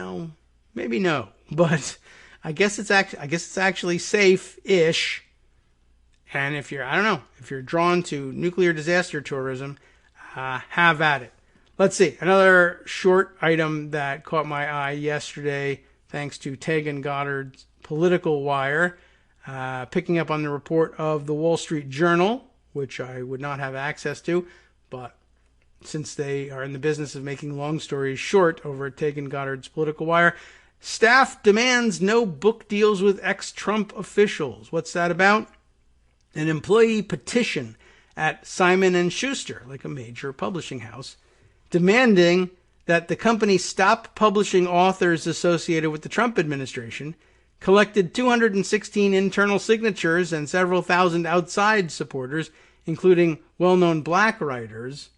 Speaker 2: maybe no, but I guess it's actually safe-ish. And if you're drawn to nuclear disaster tourism, have at it. Let's see, another short item that caught my eye yesterday, thanks to Tegan Goddard's Political Wire, picking up on the report of the Wall Street Journal, which I would not have access to, but since they are in the business of making long stories short over at Tegan Goddard's Political Wire, staff demands no book deals with ex-Trump officials. What's that about? An employee petition at Simon & Schuster, like a major publishing house, demanding that the company stop publishing authors associated with the Trump administration, collected 216 internal signatures and several thousand outside supporters, including well-known black writers,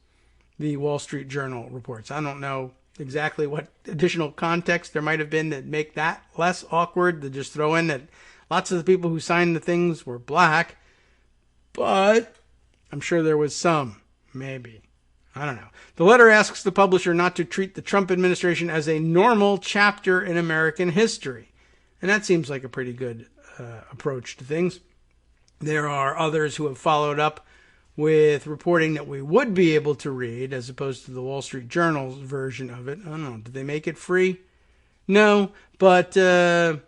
Speaker 2: the Wall Street Journal reports. I don't know exactly what additional context there might have been that make that less awkward, to just throw in that lots of the people who signed the things were black, but I'm sure there was some, maybe. I don't know. The letter asks the publisher not to treat the Trump administration as a normal chapter in American history. And that seems like a pretty good approach to things. There are others who have followed up with reporting that we would be able to read, as opposed to the Wall Street Journal's version of it. I don't know. Did they make it free? No, but I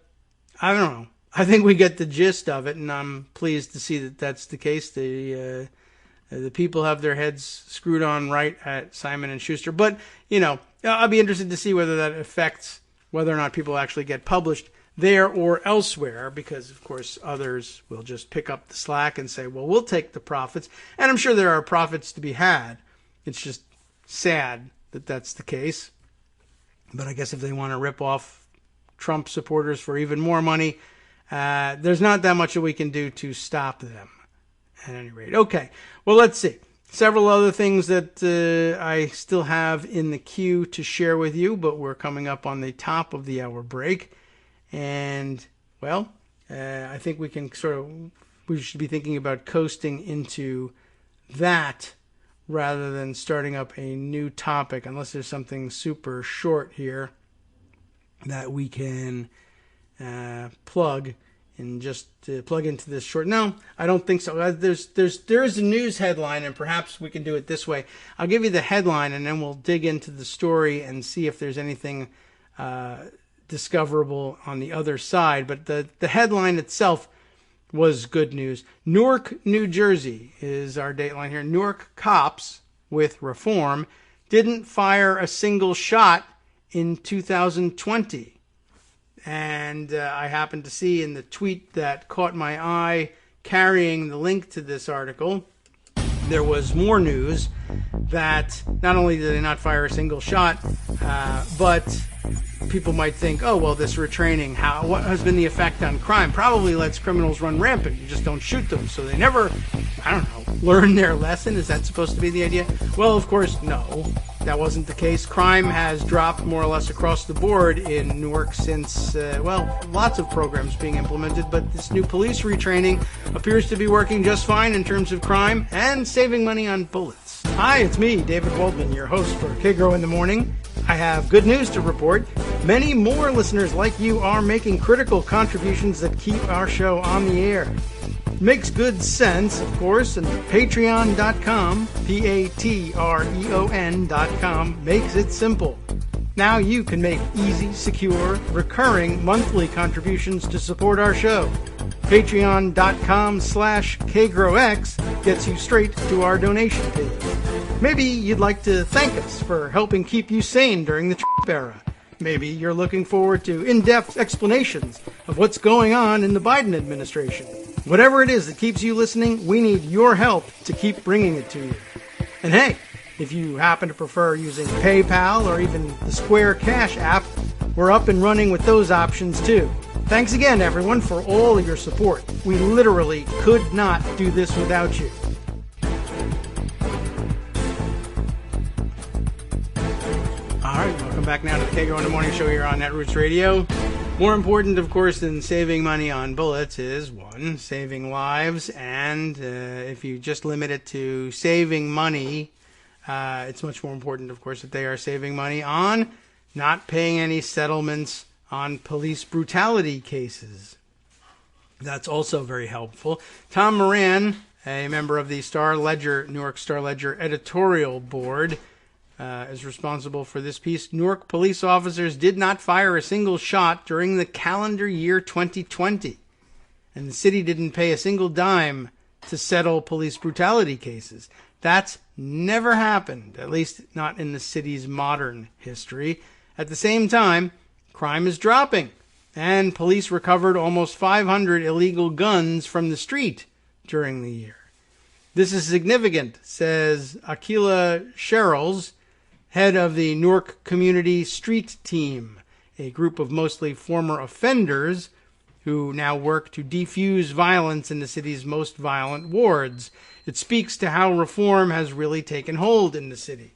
Speaker 2: I don't know. I think we get the gist of it, and I'm pleased to see that that's the case. The people have their heads screwed on right at Simon & Schuster. But, I'll be interested to see whether that affects whether or not people actually get published there or elsewhere, because, of course, others will just pick up the slack and say, well, we'll take the profits. And I'm sure there are profits to be had. It's just sad that that's the case. But I guess if they want to rip off Trump supporters for even more money, there's not that much that we can do to stop them, at any rate. Okay, well, let's see. Several other things that I still have in the queue to share with you, but we're coming up on the top of the hour break. And, well, I think we should be thinking about coasting into that rather than starting up a new topic, unless there's something super short here that we can plug and just plug into this short. No, I don't think so. There is a news headline, and perhaps we can do it this way. I'll give you the headline, and then we'll dig into the story and see if there's anything discoverable on the other side. But the headline itself was good news. Newark, New Jersey is our dateline here. Newark cops, with reform, didn't fire a single shot in 2020. And I happened to see in the tweet that caught my eye carrying the link to this article, there was more news that not only did they not fire a single shot, but people might think, oh, well, this retraining, what has been the effect on crime? Probably lets criminals run rampant. You just don't shoot them. So they never, learn their lesson. Is that supposed to be the idea? Well, of course, no. That wasn't the case. Crime has dropped more or less across the board in Newark since, lots of programs being implemented, but this new police retraining appears to be working just fine in terms of crime and saving money on bullets. Hi, it's me, David Waldman, your host for Kagro in the Morning. I have good news to report. Many more listeners like you are making critical contributions that keep our show on the air. Makes good sense, of course, and patreon.com, patreon.com, makes it simple. Now you can make easy, secure, recurring monthly contributions to support our show. Patreon.com/KagroX gets you straight to our donation page. Maybe you'd like to thank us for helping keep you sane during the Trump era. Maybe you're looking forward to in-depth explanations of what's going on in the Biden administration. Whatever it is that keeps you listening, we need your help to keep bringing it to you. And hey, if you happen to prefer using PayPal or even the Square Cash app, we're up and running with those options too. Thanks again, everyone, for all of your support. We literally could not do this without you. All right, welcome back now to the Kagro in the Morning Show here on Netroots Radio. More important, of course, than saving money on bullets is, one, saving lives. And if you just limit it to saving money, it's much more important, of course, that they are saving money on not paying any settlements on police brutality cases. That's also very helpful. Tom Moran, a member of the Newark Star-Ledger editorial board, is responsible for this piece. Newark police officers did not fire a single shot during the calendar year 2020. And the city didn't pay a single dime to settle police brutality cases. That's never happened, at least not in the city's modern history. At the same time, crime is dropping, and police recovered almost 500 illegal guns from the street during the year. This is significant, says Akila Sherrills, head of the Newark Community Street Team, a group of mostly former offenders who now work to defuse violence in the city's most violent wards. It speaks to how reform has really taken hold in the city.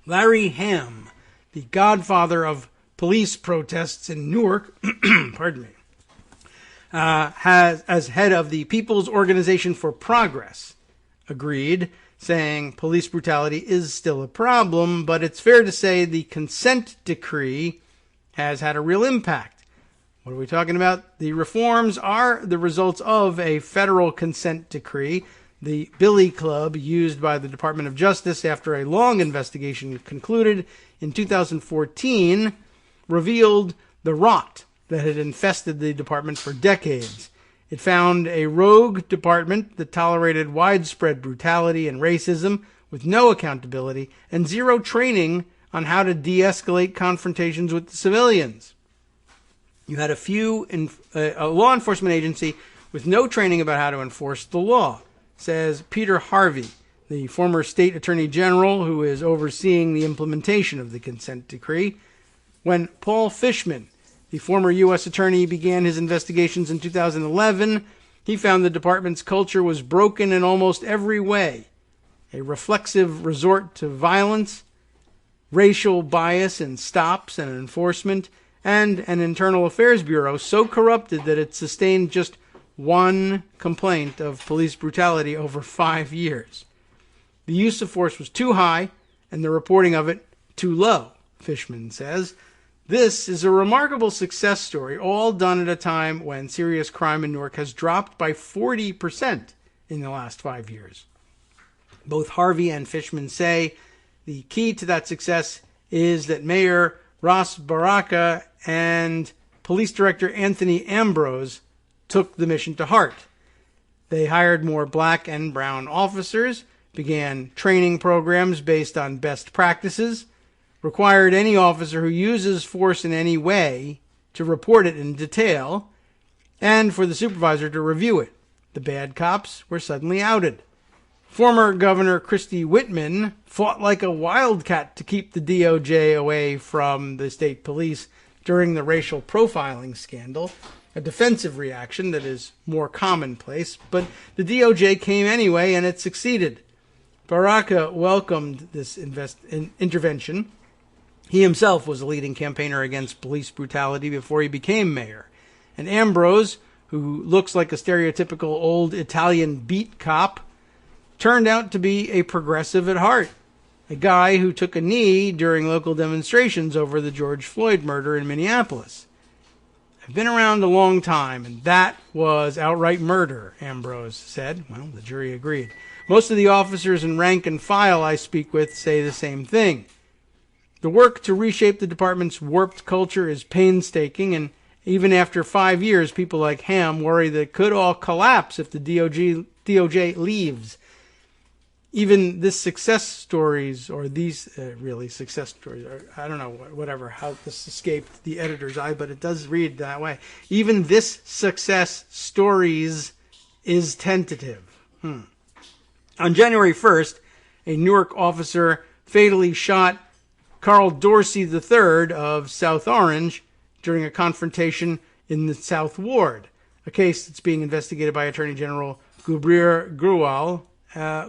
Speaker 2: Larry Hamm, the godfather of police protests in Newark, pardon me, has, as head of the People's Organization for Progress, agreed, saying police brutality is still a problem, but it's fair to say the consent decree has had a real impact. What are we talking about? The reforms are the results of a federal consent decree. The Billy Club, used by the Department of Justice after a long investigation concluded in 2014, revealed the rot that had infested the department for decades. It found a rogue department that tolerated widespread brutality and racism with no accountability and zero training on how to de-escalate confrontations with the civilians. You had a law enforcement agency with no training about how to enforce the law, says Peter Harvey, the former state attorney general who is overseeing the implementation of the consent decree. When Paul Fishman, the former U.S. attorney, began his investigations in 2011, he found the department's culture was broken in almost every way. A reflexive resort to violence, racial bias in stops and enforcement, and an internal affairs bureau so corrupted that it sustained just one complaint of police brutality over 5 years. The use of force was too high, and the reporting of it too low, Fishman says. This is a remarkable success story, all done at a time when serious crime in Newark has dropped by 40% in the last 5 years. Both Harvey and Fishman say the key to that success is that Mayor Ras Baraka and Police Director Anthony Ambrose took the mission to heart. They hired more black and brown officers, began training programs based on best practices, required any officer who uses force in any way to report it in detail, and for the supervisor to review it. The bad cops were suddenly outed. Former Governor Christie Whitman fought like a wildcat to keep the DOJ away from the state police during the racial profiling scandal, a defensive reaction that is more commonplace, but the DOJ came anyway and it succeeded. Baraka welcomed this intervention. He himself was a leading campaigner against police brutality before he became mayor. And Ambrose, who looks like a stereotypical old Italian beat cop, turned out to be a progressive at heart, a guy who took a knee during local demonstrations over the George Floyd murder in Minneapolis. I've been around a long time, and that was outright murder, Ambrose said. Well, the jury agreed. Most of the officers in rank and file I speak with say the same thing. The work to reshape the department's warped culture is painstaking, and even after 5 years, people like Ham worry that it could all collapse if the DOJ leaves. Even this success stories, or these really success stories, or I don't know, whatever, how this escaped the editor's eye, but it does read that way. Even this success stories is tentative. On January 1st, a Newark officer fatally shot Carl Dorsey III of South Orange during a confrontation in the South Ward, a case that's being investigated by Attorney General Gabriel Grual,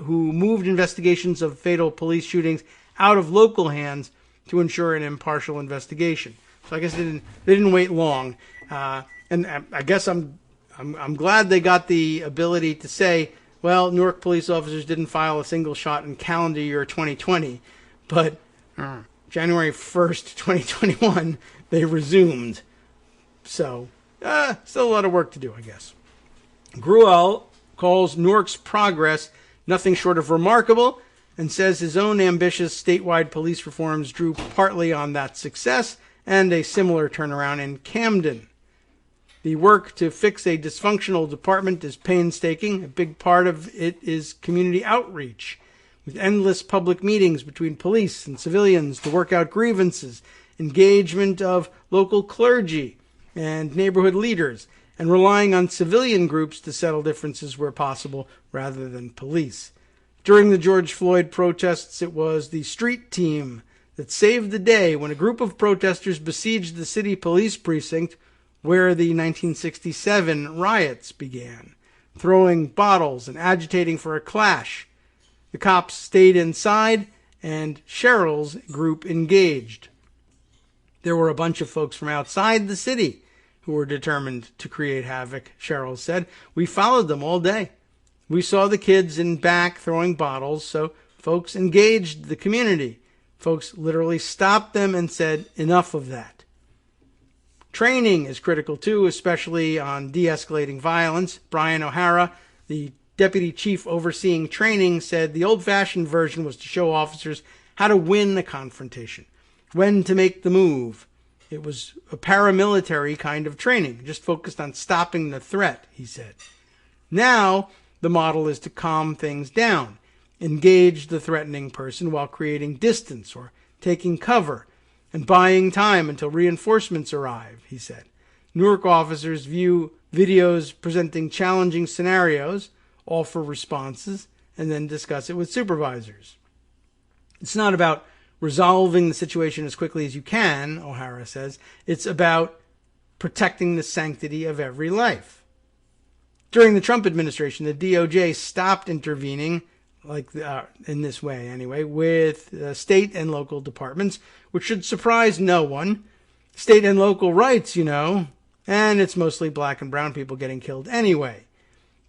Speaker 2: who moved investigations of fatal police shootings out of local hands to ensure an impartial investigation. So I guess they didn't wait long, and I guess I'm glad they got the ability to say, well, Newark police officers didn't file a single shot in calendar year 2020, but January 1st, 2021, they resumed. So, still a lot of work to do, I guess. Gruel calls Newark's progress nothing short of remarkable and says his own ambitious statewide police reforms drew partly on that success and a similar turnaround in Camden. The work to fix a dysfunctional department is painstaking. A big part of it is community outreach, with endless public meetings between police and civilians to work out grievances, engagement of local clergy and neighborhood leaders, and relying on civilian groups to settle differences where possible rather than police. During the George Floyd protests, it was the street team that saved the day when a group of protesters besieged the city police precinct where the 1967 riots began, throwing bottles and agitating for a clash. The cops stayed inside, and Cheryl's group engaged. There were a bunch of folks from outside the city who were determined to create havoc, Cheryl said. We followed them all day. We saw the kids in back throwing bottles, so folks engaged the community. Folks literally stopped them and said, enough of that. Training is critical too, especially on de-escalating violence. Brian O'Hara, the deputy chief overseeing training, said the old-fashioned version was to show officers how to win a confrontation, when to make the move, It was a paramilitary kind of training, just focused on stopping the threat, he said. Now, the model is to calm things down, engage the threatening person while creating distance or taking cover and buying time until reinforcements arrive, he said. Newark officers view videos presenting challenging scenarios, offer responses, and then discuss it with supervisors. It's not about resolving the situation as quickly as you can, O'Hara says. It's about protecting the sanctity of every life. During the Trump administration, the DOJ stopped intervening, in this way anyway, with state and local departments, which should surprise no one. State and local rights, and it's mostly black and brown people getting killed anyway.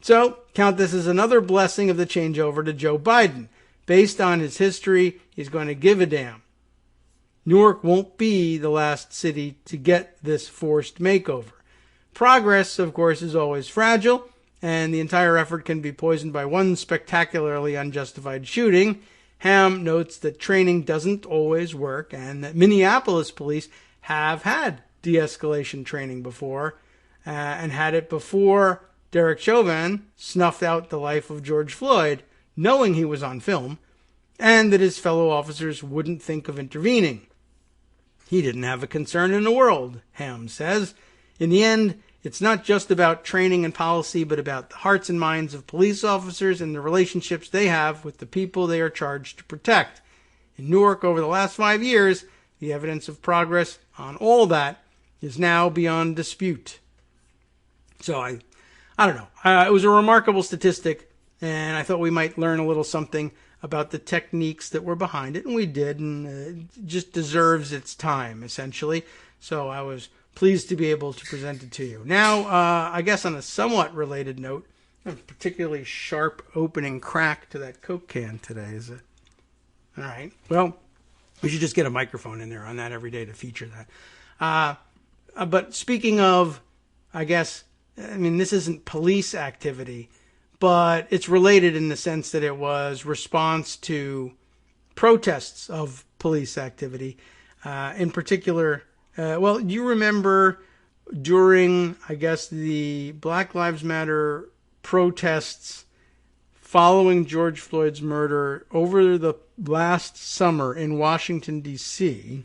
Speaker 2: So, count this as another blessing of the changeover to Joe Biden. Based on his history, he's going to give a damn. Newark won't be the last city to get this forced makeover. Progress, of course, is always fragile, and the entire effort can be poisoned by one spectacularly unjustified shooting. Ham notes that training doesn't always work, and that Minneapolis police have had de-escalation training before, and had it before Derek Chauvin snuffed out the life of George Floyd, knowing he was on film, and that his fellow officers wouldn't think of intervening. He didn't have a concern in the world, Ham says. In the end, it's not just about training and policy, but about the hearts and minds of police officers and the relationships they have with the people they are charged to protect. In Newark, over the last 5 years, the evidence of progress on all that is now beyond dispute. So I don't know. It was a remarkable statistic, and I thought we might learn a little something about the techniques that were behind it, and we did, and it just deserves its time, essentially. So I was pleased to be able to present it to you. Now, I guess on a somewhat related note, a particularly sharp opening crack to that Coke can today, is it? All right. Well, we should just get a microphone in there on that every day to feature that. But speaking of, this isn't police activity, but it's related in the sense that it was response to protests of police activity. In particular, you remember during, the Black Lives Matter protests following George Floyd's murder over the last summer in Washington, D.C.,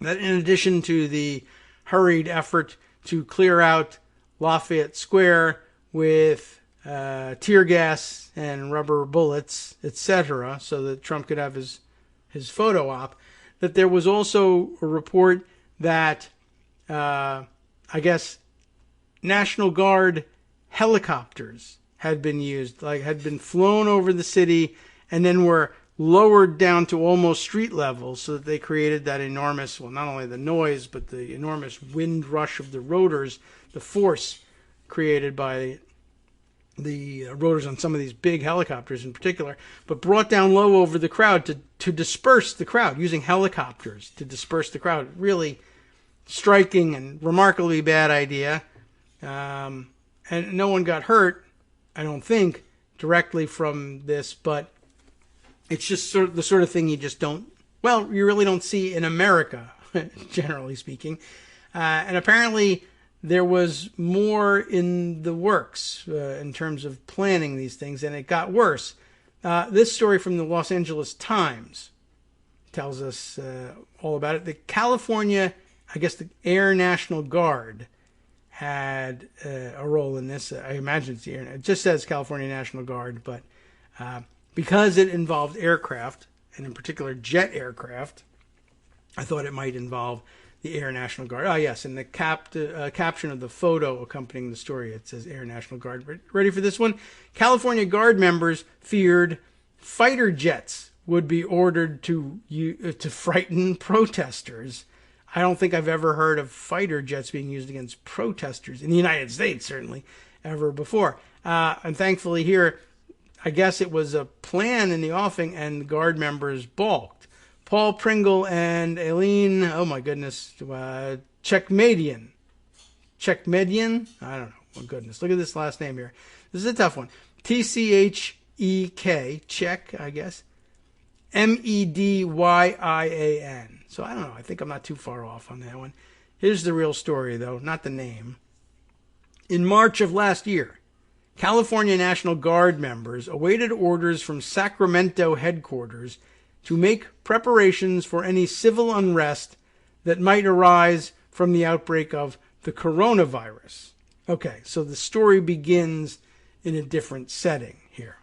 Speaker 2: that in addition to the hurried effort to clear out Lafayette Square with tear gas and rubber bullets, etc., so that Trump could have his photo op, that there was also a report that, National Guard helicopters had been used, had been flown over the city and then were lowered down to almost street level so that they created that enormous, not only the noise, but the enormous wind rush of the rotors, the force created by the rotors on some of these big helicopters in particular, but brought down low over the crowd to disperse the crowd, using helicopters to disperse the crowd. Really striking and remarkably bad idea. And no one got hurt, I don't think, directly from this, but it's just the sort of thing you really don't see in America, generally speaking. And apparently there was more in the works in terms of planning these things, and it got worse. This story from the Los Angeles Times tells us all about it. The California, the Air National Guard had a role in this. I imagine it just says California National Guard, but because it involved aircraft, and in particular jet aircraft, I thought it might involve the Air National Guard. Oh, yes, in the caption of the photo accompanying the story, it says Air National Guard. Ready for this one? California Guard members feared fighter jets would be ordered to frighten protesters. I don't think I've ever heard of fighter jets being used against protesters, in the United States, certainly, ever before. And thankfully here, I guess it was a plan in the offing, and the Guard members balked. Paul Pringle and Aileen, oh my goodness, Chekmedian. Chekmedian? I don't know. Oh goodness. Look at this last name here. This is a tough one. Tchek, Czech, I guess. Medyian. So I don't know. I think I'm not too far off on that one. Here's the real story, though, not the name. In March of last year, California National Guard members awaited orders from Sacramento headquarters to make preparations for any civil unrest that might arise from the outbreak of the coronavirus. Okay, so the story begins in a different setting here.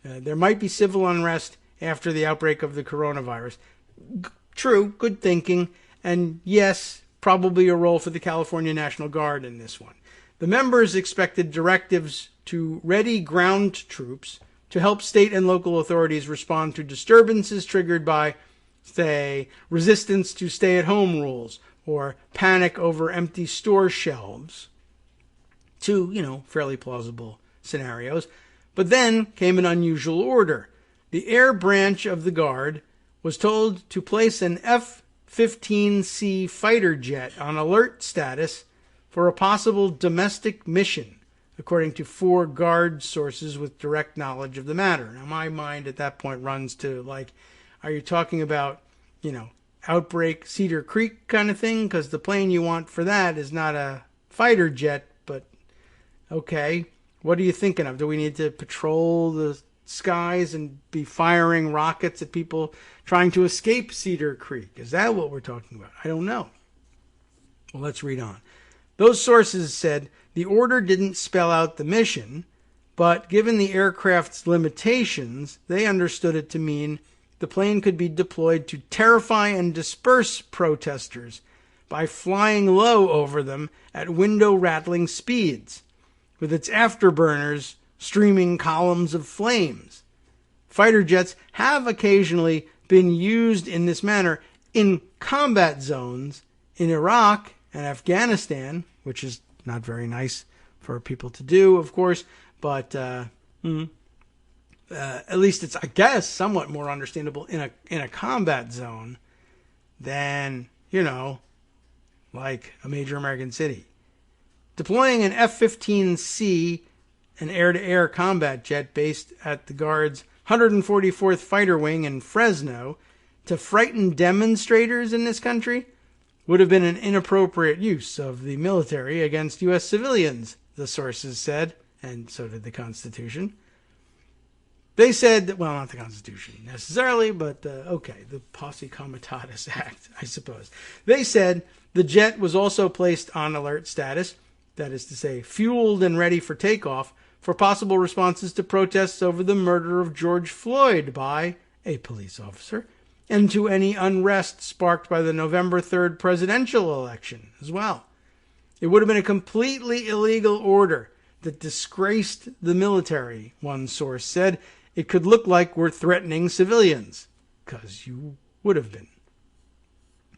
Speaker 2: There might be civil unrest after the outbreak of the coronavirus. True, good thinking, and yes, probably a role for the California National Guard in this one. The members expected directives to ready ground troops to help state and local authorities respond to disturbances triggered by, say, resistance to stay-at-home rules or panic over empty store shelves. Two, fairly plausible scenarios. But then came an unusual order. The air branch of the Guard was told to place an F-15C fighter jet on alert status for a possible domestic mission, according to 4 Guard sources with direct knowledge of the matter. Now, my mind at that point runs to, are you talking about, outbreak Cedar Creek kind of thing? Because the plane you want for that is not a fighter jet, but okay. What are you thinking of? Do we need to patrol the skies and be firing rockets at people trying to escape Cedar Creek? Is that what we're talking about? I don't know. Well, let's read on. Those sources said the order didn't spell out the mission, but given the aircraft's limitations, they understood it to mean the plane could be deployed to terrify and disperse protesters by flying low over them at window-rattling speeds, with its afterburners streaming columns of flames. Fighter jets have occasionally been used in this manner in combat zones in Iraq and Afghanistan, which is not very nice for people to do, of course, but at least it's, I guess, somewhat more understandable in a combat zone than, like a major American city. Deploying an F-15C, an air-to-air combat jet based at the Guard's 144th Fighter Wing in Fresno, to frighten demonstrators in this country would have been an inappropriate use of the military against U.S. civilians, the sources said, and so did the Constitution. They said that, well, not the Constitution necessarily, but, the Posse Comitatus Act, I suppose. They said the jet was also placed on alert status, that is to say, fueled and ready for takeoff, for possible responses to protests over the murder of George Floyd by a police officer, and to any unrest sparked by the November 3rd presidential election as well. It would have been a completely illegal order that disgraced the military, one source said. It could look like we're threatening civilians, because you would have been.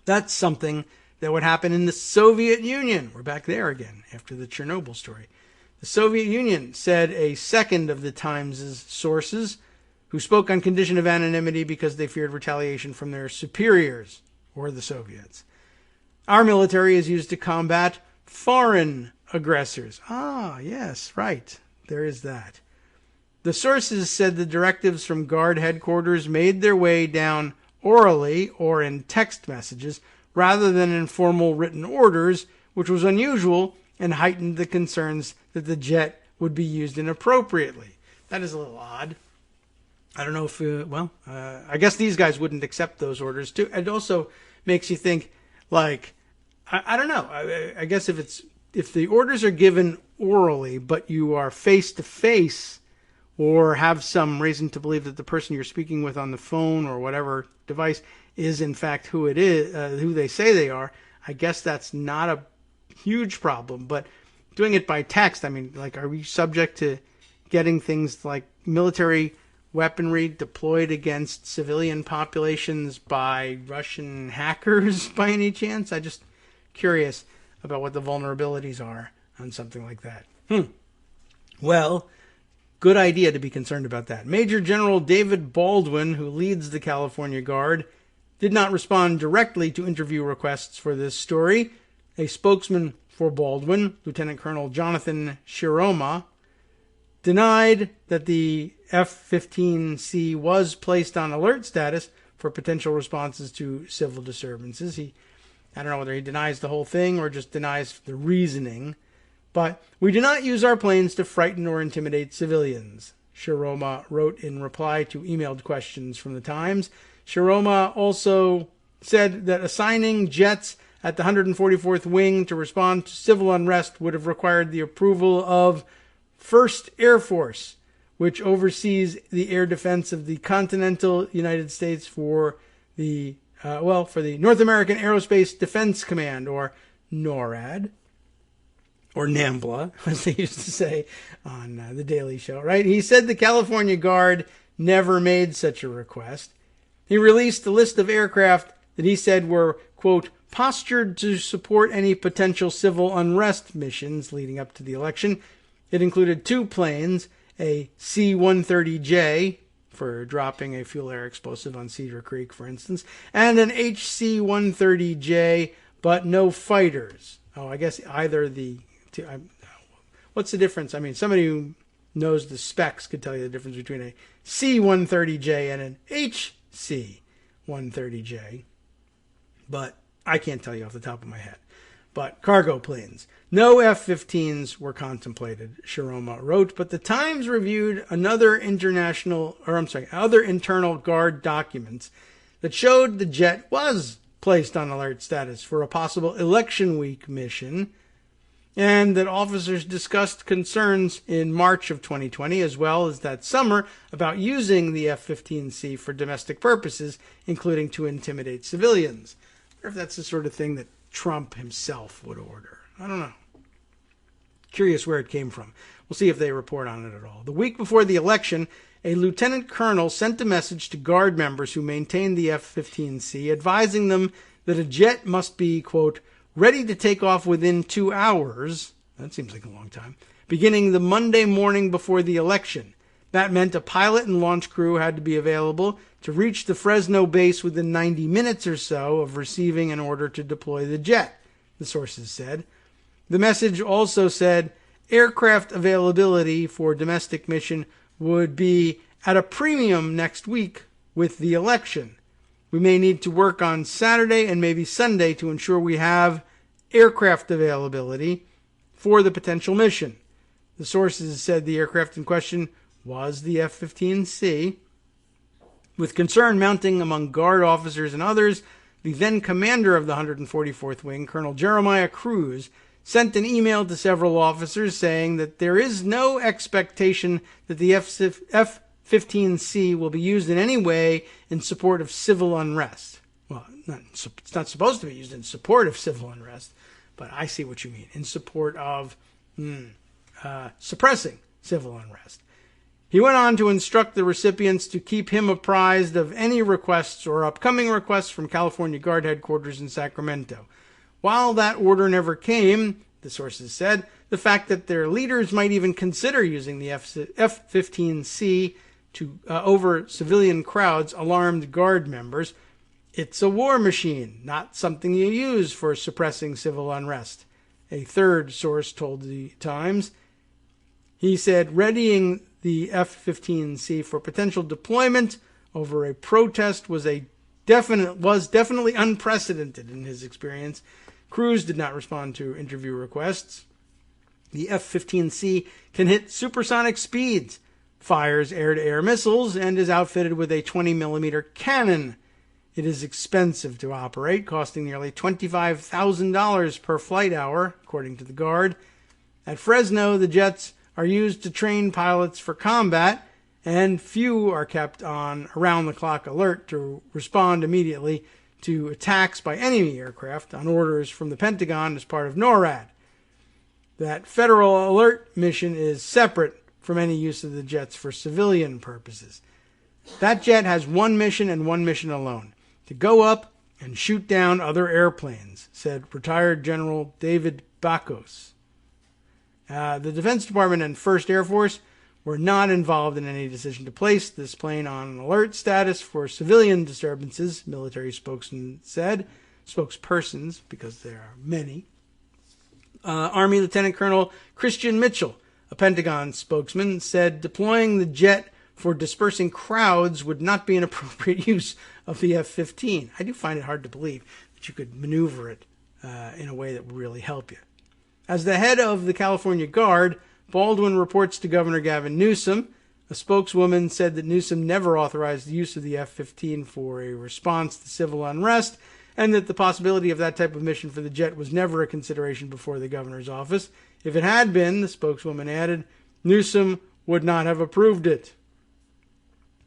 Speaker 2: That's something that would happen in the Soviet Union. We're back there again after the Chernobyl story. The Soviet Union, said a second of the Times' sources, who spoke on condition of anonymity because they feared retaliation from their superiors, or the Soviets. Our military is used to combat foreign aggressors. Ah, yes, right. There is that. The sources said the directives from Guard headquarters made their way down orally or in text messages rather than in formal written orders, which was unusual and heightened the concerns that the jet would be used inappropriately. That is a little odd. I don't know if, I guess these guys wouldn't accept those orders too. It also makes you think, I don't know. I guess if the orders are given orally, but you are face to face, or have some reason to believe that the person you're speaking with on the phone or whatever device is in fact who it is, who they say they are, I guess that's not a huge problem. But doing it by text, are we subject to getting things like military weaponry deployed against civilian populations by Russian hackers by any chance? I'm just curious about what the vulnerabilities are on something like that. Well, good idea to be concerned about that. Major General David Baldwin, who leads the California Guard, did not respond directly to interview requests for this story. A spokesman for Baldwin, Lieutenant Colonel Jonathan Shiroma, denied that the F-15C was placed on alert status for potential responses to civil disturbances. I don't know whether he denies the whole thing or just denies the reasoning. But we do not use our planes to frighten or intimidate civilians, Shiroma wrote in reply to emailed questions from the Times. Shiroma also said that assigning jets at the 144th Wing to respond to civil unrest would have required the approval of 1st Air Force, which oversees the air defense of the continental United States for the North American Aerospace Defense Command, or NORAD, or NAMBLA, as they used to say on The Daily Show, right? He said the California Guard never made such a request. He released a list of aircraft that he said were, quote, postured to support any potential civil unrest missions leading up to the election. It included 2 planes, a C-130J, for dropping a fuel-air explosive on Cedar Creek, for instance, and an HC-130J, but no fighters. Oh, I guess either the... What's the difference? I mean, somebody who knows the specs could tell you the difference between a C-130J and an HC-130J, but I can't tell you off the top of my head. But cargo planes. No F-15s were contemplated, Shiroma wrote, but the Times reviewed other internal Guard documents that showed the jet was placed on alert status for a possible election week mission, and that officers discussed concerns in March of 2020 as well as that summer about using the F-15C for domestic purposes, including to intimidate civilians. I wonder if that's the sort of thing that Trump himself would order. I don't know. Curious where it came from. We'll see if they report on it at all. The week before the election, a lieutenant colonel sent a message to Guard members who maintained the F-15C, advising them that a jet must be, quote, ready to take off within 2 hours, that seems like a long time, beginning the Monday morning before the election. That meant a pilot and launch crew had to be available to reach the Fresno base within 90 minutes or so of receiving an order to deploy the jet, the sources said. The message also said aircraft availability for domestic mission would be at a premium next week with the election. We may need to work on Saturday and maybe Sunday to ensure we have aircraft availability for the potential mission. The sources said the aircraft in question was the F-15C. With concern mounting among Guard officers and others, the then commander of the 144th Wing, Colonel Jeremiah Cruz, sent an email to several officers saying that there is no expectation that the F-15C will be used in any way in support of civil unrest. Well, it's not supposed to be used in support of civil unrest, but I see what you mean. In support of suppressing civil unrest. He went on to instruct the recipients to keep him apprised of any requests or upcoming requests from California Guard headquarters in Sacramento. While that order never came, the sources said, the fact that their leaders might even consider using the F-15C over civilian crowds alarmed Guard members. It's a war machine, not something you use for suppressing civil unrest, a third source told the Times. He said readying the F-15C for potential deployment over a protest was definitely unprecedented in his experience. Cruz did not respond to interview requests. The F-15C can hit supersonic speeds, fires air-to-air missiles, and is outfitted with a 20-millimeter cannon. It is expensive to operate, costing nearly $25,000 per flight hour, according to the Guard. At Fresno, the jets are used to train pilots for combat, and few are kept on around-the-clock alert to respond immediately to attacks by enemy aircraft on orders from the Pentagon as part of NORAD. That federal alert mission is separate from any use of the jets for civilian purposes. That jet has one mission and one mission alone, to go up and shoot down other airplanes, said retired General David Bacos. The Defense Department and 1st Air Force were not involved in any decision to place this plane on an alert status for civilian disturbances, military spokesman said. Spokespersons, because there are many. Army Lieutenant Colonel Christian Mitchell, a Pentagon spokesman, said deploying the jet for dispersing crowds would not be an appropriate use of the F-15. I do find it hard to believe that you could maneuver it in a way that would really help you. As the head of the California Guard, Baldwin reports to Governor Gavin Newsom. A spokeswoman said that Newsom never authorized the use of the F-15 for a response to civil unrest, and that the possibility of that type of mission for the jet was never a consideration before the governor's office. If it had been, the spokeswoman added, Newsom would not have approved it.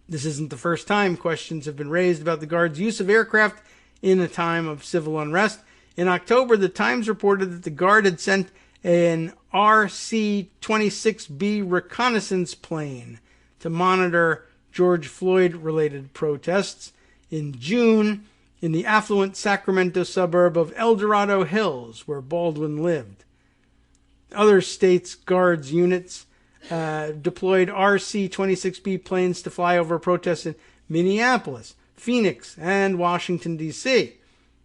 Speaker 2: This isn't the first time questions have been raised about the Guard's use of aircraft in a time of civil unrest. In October, the Times reported that the Guard had sent an RC-26B reconnaissance plane to monitor George Floyd-related protests. In June, in the affluent Sacramento suburb of El Dorado Hills, where Baldwin lived. Other states' Guards units deployed RC-26B planes to fly over protests in Minneapolis, Phoenix, and Washington, D.C.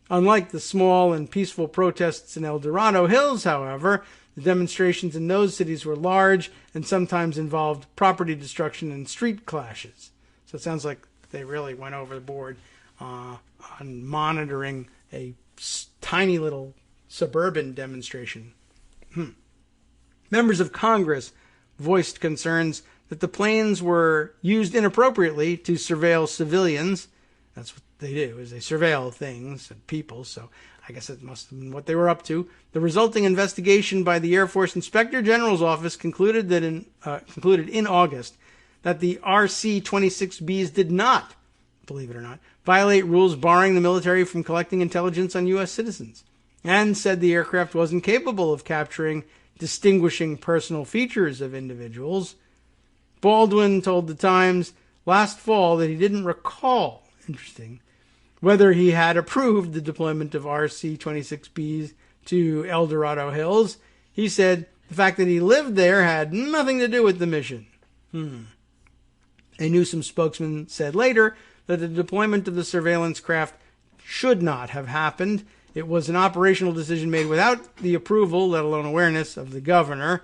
Speaker 2: Unlike the small and peaceful protests in El Dorado Hills, however, the demonstrations in those cities were large and sometimes involved property destruction and street clashes. So it sounds like they really went overboard on monitoring a tiny little suburban demonstration. Members of Congress voiced concerns that the planes were used inappropriately to surveil civilians. That's what they do, is they surveil things and people, so I guess it must have been what they were up to. The resulting investigation by the Air Force Inspector General's office concluded in August that the RC-26Bs did not, believe it or not, violate rules barring the military from collecting intelligence on U.S. citizens, and said the aircraft wasn't capable of capturing distinguishing personal features of individuals. Baldwin told the Times last fall that he didn't recall, whether he had approved the deployment of RC-26Bs to El Dorado Hills. He said the fact that he lived there had nothing to do with the mission. A Newsom spokesman said later that the deployment of the surveillance craft should not have happened. It was an operational decision made without the approval, let alone awareness, of the governor.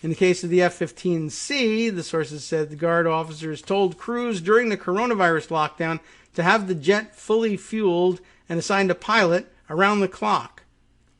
Speaker 2: In the case of the F-15C, the sources said the Guard officers told crews during the coronavirus lockdown to have the jet fully fueled and assigned a pilot around the clock.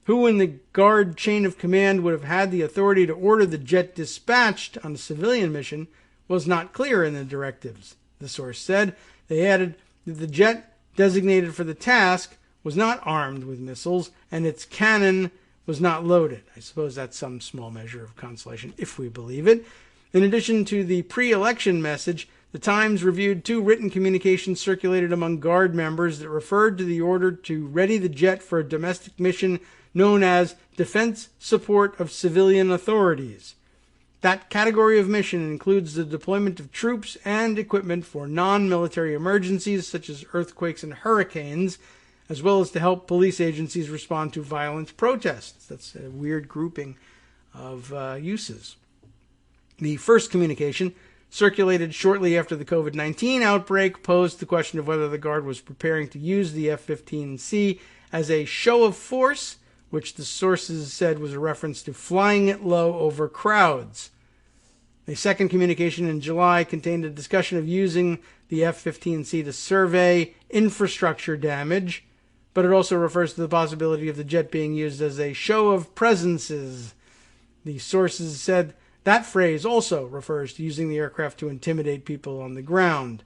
Speaker 2: Who in the Guard chain of command would have had the authority to order the jet dispatched on a civilian mission was not clear in the directives, the source said. They added that the jet designated for the task was not armed with missiles and its cannon was not loaded. I suppose that's some small measure of consolation, if we believe it. In addition to the pre-election message, the Times reviewed 2 written communications circulated among Guard members that referred to the order to ready the jet for a domestic mission known as Defense Support of Civilian Authorities. That category of mission includes the deployment of troops and equipment for non-military emergencies such as earthquakes and hurricanes, as well as to help police agencies respond to violent protests. That's a weird grouping of uses. The first communication, circulated shortly after the COVID-19 outbreak, posed the question of whether the Guard was preparing to use the F-15C as a show of force, which the sources said was a reference to flying it low over crowds. A second communication in July contained a discussion of using the F-15C to survey infrastructure damage, but it also refers to the possibility of the jet being used as a show of presences. The sources said that phrase also refers to using the aircraft to intimidate people on the ground.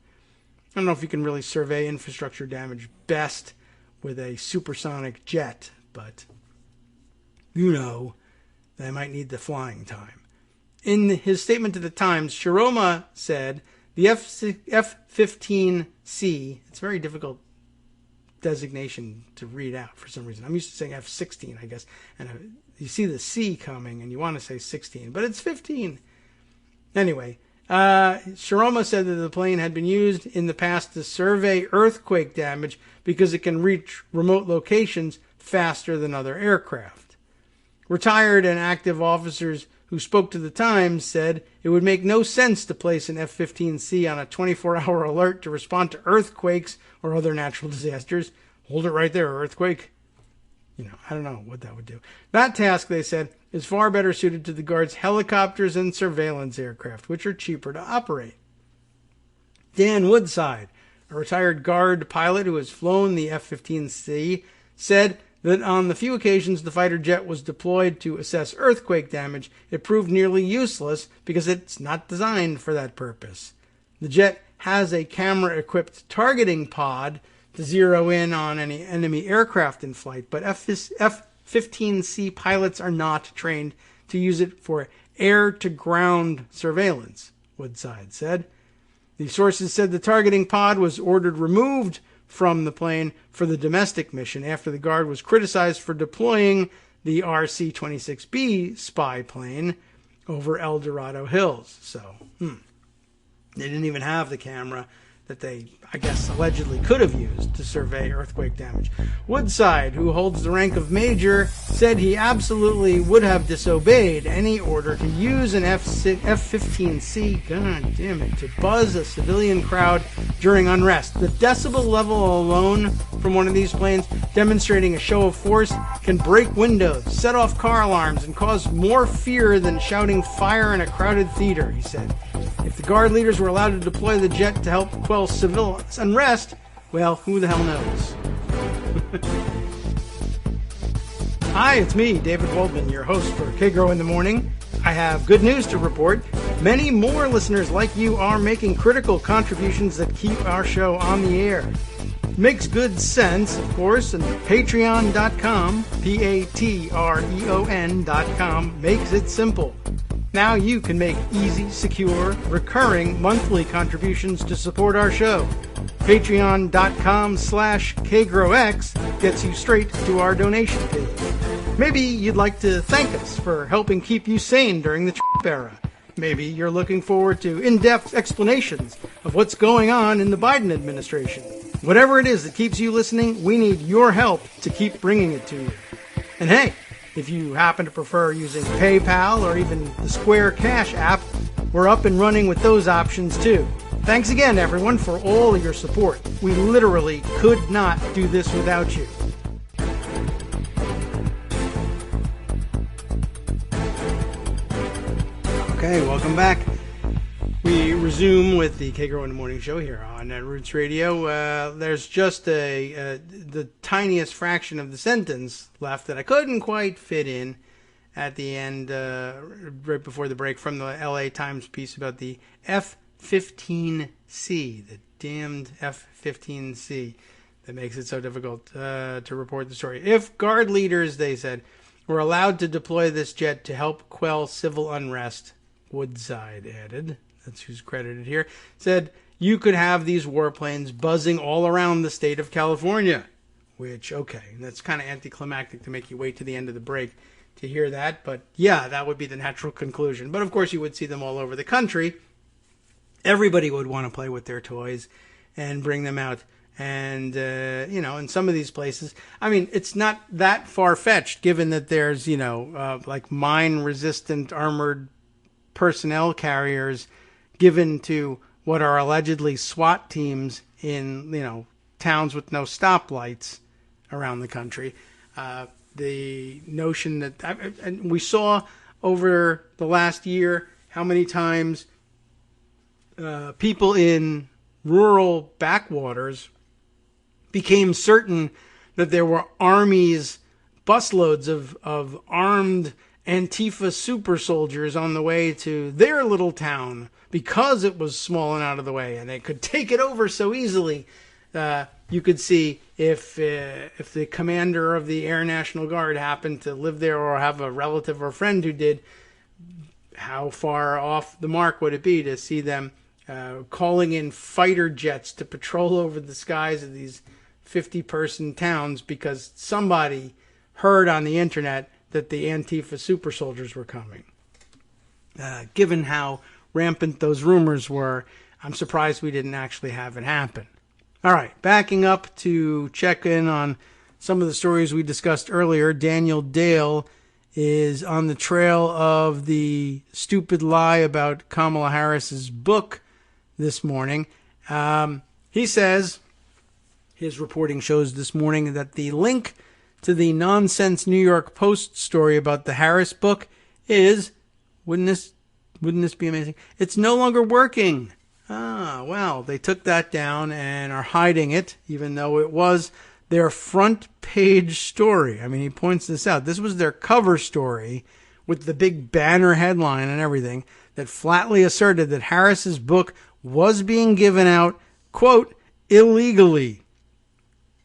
Speaker 2: I don't know if you can really survey infrastructure damage best with a supersonic jet, but you know, they might need the flying time. In his statement to the Times, Shiroma said the F-15C, it's a very difficult designation to read out for some reason. I'm used to saying F-16, I guess, and you see the C coming and you want to say 16, but it's 15. Anyway, Shiroma said that the plane had been used in the past to survey earthquake damage because it can reach remote locations faster than other aircraft. Retired and active officers who spoke to the Times said it would make no sense to place an F-15C on a 24-hour alert to respond to earthquakes or other natural disasters. Hold it right there, earthquake. I don't know what that would do. That task, they said, is far better suited to the Guard's helicopters and surveillance aircraft, which are cheaper to operate. Dan Woodside, a retired guard pilot who has flown the F-15C, said that on the few occasions the fighter jet was deployed to assess earthquake damage, it proved nearly useless because it's not designed for that purpose. The jet has a camera-equipped targeting pod to zero in on any enemy aircraft in flight, but F-15C pilots are not trained to use it for air-to-ground surveillance, Woodside said. The sources said the targeting pod was ordered removed from the plane for the domestic mission after the Guard was criticized for deploying the RC-26B spy plane over El Dorado Hills. So, they didn't even have the camera that they, I guess, allegedly could have used to survey earthquake damage. Woodside, who holds the rank of major, said he absolutely would have disobeyed any order to use an F-15C, god damn it, to buzz a civilian crowd during unrest. The decibel level alone from one of these planes demonstrating a show of force can break windows, set off car alarms, and cause more fear than shouting fire in a crowded theater, he said. If the Guard leaders were allowed to deploy the jet to help quell civil unrest, well, who the hell knows? Hi, it's me, David Waldman, your host for Kagro in the Morning. I have good news to report. Many more listeners like you are making critical contributions that keep our show on the air. Makes good sense, of course, and patreon.com, Patreon.com, makes it simple. Now you can make easy, secure, recurring monthly contributions to support our show. Patreon.com/KagroX gets you straight to our donation page. Maybe you'd like to thank us for helping keep you sane during the Trump era. Maybe you're looking forward to in-depth explanations of what's going on in the Biden administration. Whatever it is that keeps you listening, we need your help to keep bringing it to you. And hey, if you happen to prefer using PayPal or even the Square Cash app, we're up and running with those options too. Thanks again, everyone, for all of your support. We literally could not do this without you. Okay, welcome back. We resume with the Kagro in the Morning show here on Roots Radio. There's just the tiniest fraction of the sentence left that I couldn't quite fit in at the end, right before the break, from the LA Times piece about the F-15C, the damned F-15C that makes it so difficult to report the story. If Guard leaders, they said, were allowed to deploy this jet to help quell civil unrest, Woodside added, that's who's credited here, said you could have these warplanes buzzing all around the state of California. Which, okay, that's kind of anticlimactic to make you wait to the end of the break to hear that. But yeah, that would be the natural conclusion. But of course you would see them all over the country. Everybody would want to play with their toys and bring them out. And, in some of these places, I mean, it's not that far-fetched given that there's, like mine-resistant armored personnel carriers given to what are allegedly SWAT teams in, towns with no stoplights around the country. The notion that, and we saw over the last year how many times people in rural backwaters became certain that there were armies, busloads of armed Antifa super soldiers on the way to their little town because it was small and out of the way, and they could take it over so easily. You could see if the commander of the Air National Guard happened to live there or have a relative or friend who did, how far off the mark would it be to see them calling in fighter jets to patrol over the skies of these 50-person towns because somebody heard on the internet that the Antifa super soldiers were coming. Given how rampant those rumors were, I'm surprised we didn't actually have it happen. All right, backing up to check in on some of the stories we discussed earlier. Daniel Dale is on the trail of the stupid lie about Kamala Harris's book this morning. He says, his reporting shows this morning that the link to the nonsense New York Post story about the Harris book is, wouldn't this be amazing? It's no longer working. Well, they took that down and are hiding it, even though it was their front page story. I mean, he points this out. This was their cover story with the big banner headline and everything that flatly asserted that Harris's book was being given out, quote, illegally.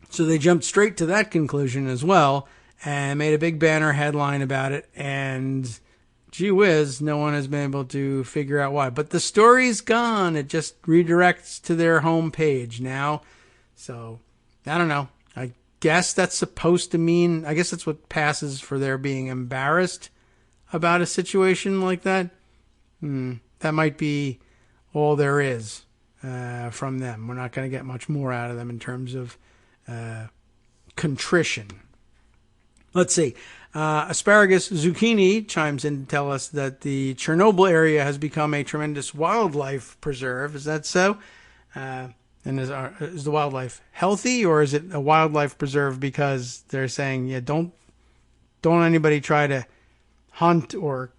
Speaker 2: So they jumped straight to that conclusion as well and made a big banner headline about it. And gee whiz, no one has been able to figure out why. But the story's gone. It just redirects to their home page now. So, I don't know. I guess that's supposed to mean, I guess that's what passes for their being embarrassed about a situation like that. That might be all there is from them. We're not going to get much more out of them in terms of contrition. Let's see. Asparagus Zucchini chimes in to tell us that the Chernobyl area has become a tremendous wildlife preserve. Is that so? And is the wildlife healthy, or is it a wildlife preserve because they're saying, yeah, don't anybody try to hunt or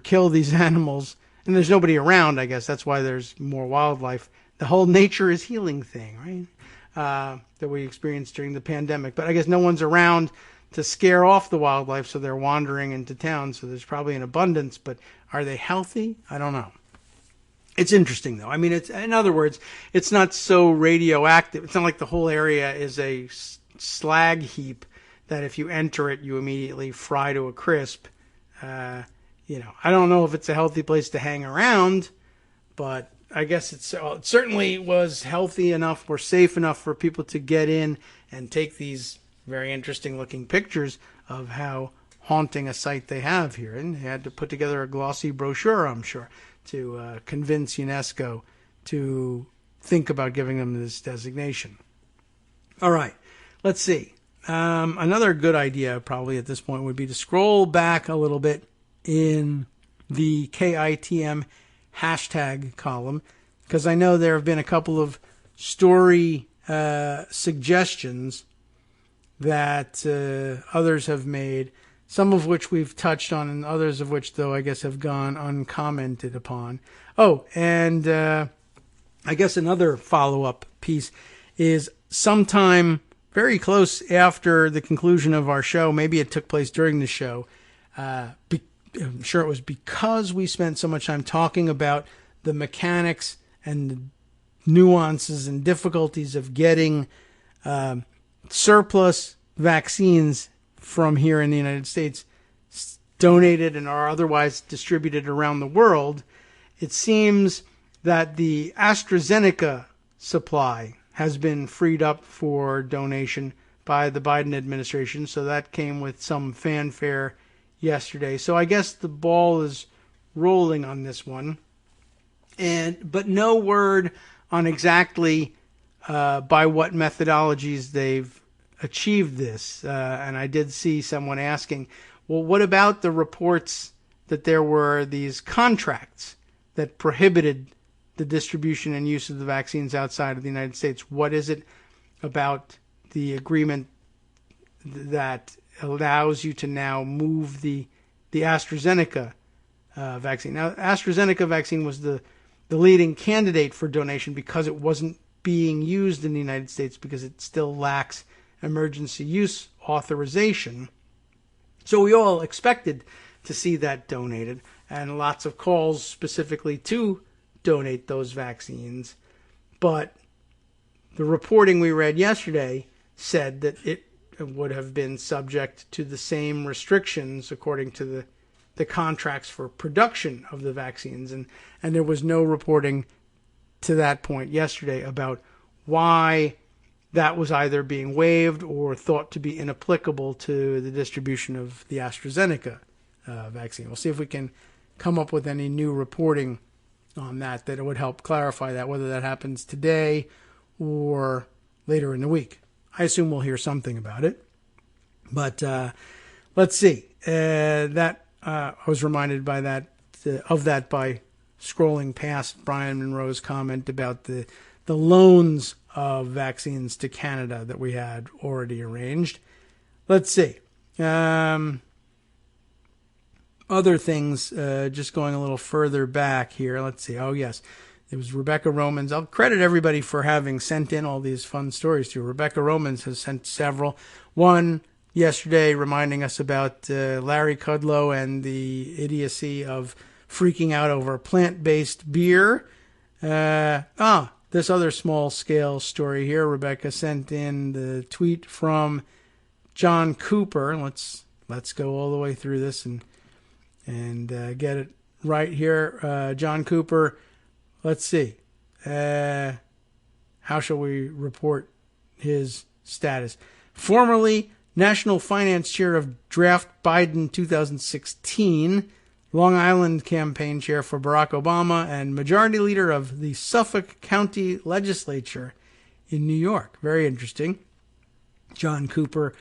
Speaker 2: kill these animals? And there's nobody around, I guess. That's why there's more wildlife. The whole nature is healing thing, right? That we experienced during the pandemic. But I guess no one's around to scare off the wildlife, so they're wandering into town. So there's probably an abundance, but are they healthy? I don't know. It's interesting, though. I mean, in other words, it's not so radioactive. It's not like the whole area is a slag heap that if you enter it, you immediately fry to a crisp. I don't know if it's a healthy place to hang around, but I guess it certainly was healthy enough or safe enough for people to get in and take these very interesting looking pictures of how haunting a site they have here. And they had to put together a glossy brochure, I'm sure, to convince UNESCO to think about giving them this designation. All right, let's see. Another good idea probably at this point would be to scroll back a little bit in the KITM hashtag column, because I know there have been a couple of story suggestions that others have made, some of which we've touched on and others of which, though, I guess have gone uncommented upon. Oh, and I guess another follow-up piece is sometime very close after the conclusion of our show, maybe it took place during the show, I'm sure it was because we spent so much time talking about the mechanics and the nuances and difficulties of getting surplus vaccines from here in the United States donated and are otherwise distributed around the world. It seems that the AstraZeneca supply has been freed up for donation by the Biden administration, so that came with some fanfare yesterday. So I guess the ball is rolling on this one, but no word on exactly by what methodologies they've achieved this. And I did see someone asking, well, what about the reports that there were these contracts that prohibited the distribution and use of the vaccines outside of the United States? What is it about the agreement that allows you to now move the AstraZeneca vaccine? Now, AstraZeneca vaccine was the leading candidate for donation because it wasn't being used in the United States because it still lacks emergency use authorization. So we all expected to see that donated, and lots of calls specifically to donate those vaccines. But the reporting we read yesterday said that it would have been subject to the same restrictions according to the contracts for production of the vaccines. And there was no reporting to that point yesterday about why that was either being waived or thought to be inapplicable to the distribution of the AstraZeneca vaccine. We'll see if we can come up with any new reporting on that it would help clarify that, whether that happens today or later in the week. I assume we'll hear something about it. But let's see. I was reminded by of that by scrolling past Brian Monroe's comment about the loans of vaccines to Canada that we had already arranged. Let's see. Other things, just going a little further back here. Let's see. Oh, yes. It was Rebecca Romans. I'll credit everybody for having sent in all these fun stories to you. Rebecca Romans has sent several. One yesterday reminding us about Larry Kudlow and the idiocy of freaking out over plant-based beer. This other small-scale story here. Rebecca sent in the tweet from John Cooper. Let's go all the way through this and get it right here. John Cooper. Let's see. How shall we report his status? Formerly National Finance Chair of Draft Biden 2016, Long Island Campaign Chair for Barack Obama, and Majority Leader of the Suffolk County Legislature in New York. Very interesting. John Cooper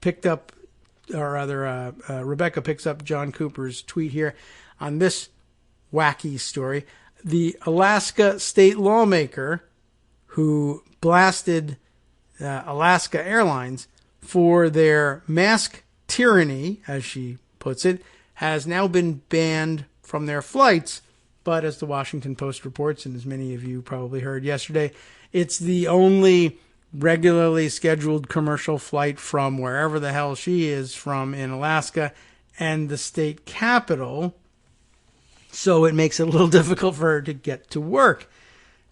Speaker 2: picked up, or rather, Rebecca picks up John Cooper's tweet here on this wacky story. The Alaska state lawmaker who blasted Alaska Airlines for their mask tyranny, as she puts it, has now been banned from their flights. But as the Washington Post reports, and as many of you probably heard yesterday, it's the only regularly scheduled commercial flight from wherever the hell she is from in Alaska and the state capital. So it makes it a little difficult for her to get to work.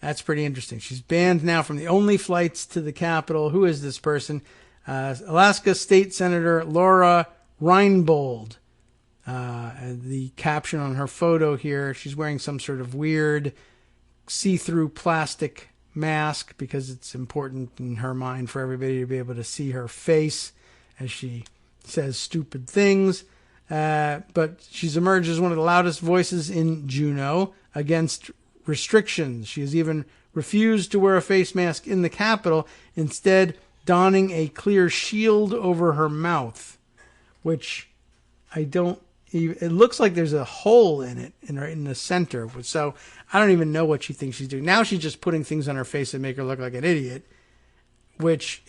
Speaker 2: That's pretty interesting. She's banned now from the only flights to the capital. Who is this person? Alaska State Senator Laura Reinbold. The caption on her photo here, she's wearing some sort of weird see-through plastic mask because it's important in her mind for everybody to be able to see her face as she says stupid things. But she's emerged as one of the loudest voices in Juneau against restrictions. She has even refused to wear a face mask in the Capitol, instead donning a clear shield over her mouth, which I don't even, it looks like there's a hole in it in the center. So I don't even know what she thinks she's doing. Now she's just putting things on her face that make her look like an idiot, which,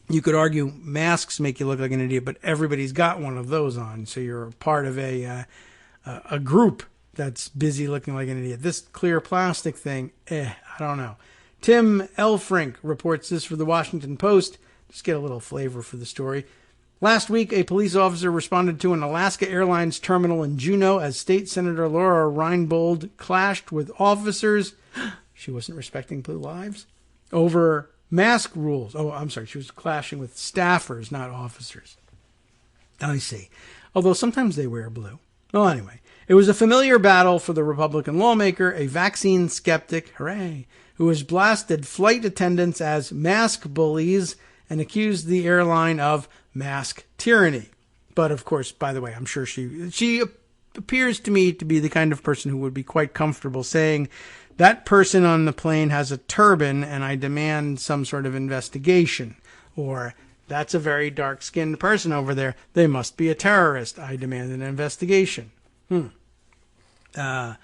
Speaker 2: you could argue masks make you look like an idiot, but everybody's got one of those on, so you're part of a group that's busy looking like an idiot. This clear plastic thing, I don't know. Tim Elfrink reports this for the Washington Post. Just get a little flavor for the story. Last week, a police officer responded to an Alaska Airlines terminal in Juneau as State Senator Laura Reinbold clashed with officers. She wasn't respecting blue lives over mask rules. Oh, I'm sorry. She was clashing with staffers, not officers. I see. Although sometimes they wear blue. Well, anyway, it was a familiar battle for the Republican lawmaker, a vaccine skeptic, hooray, who has blasted flight attendants as mask bullies and accused the airline of mask tyranny. But of course, by the way, I'm sure she appears to me to be the kind of person who would be quite comfortable saying, that person on the plane has a turban and I demand some sort of investigation. Or, that's a very dark-skinned person over there. They must be a terrorist. I demand an investigation. Yeah.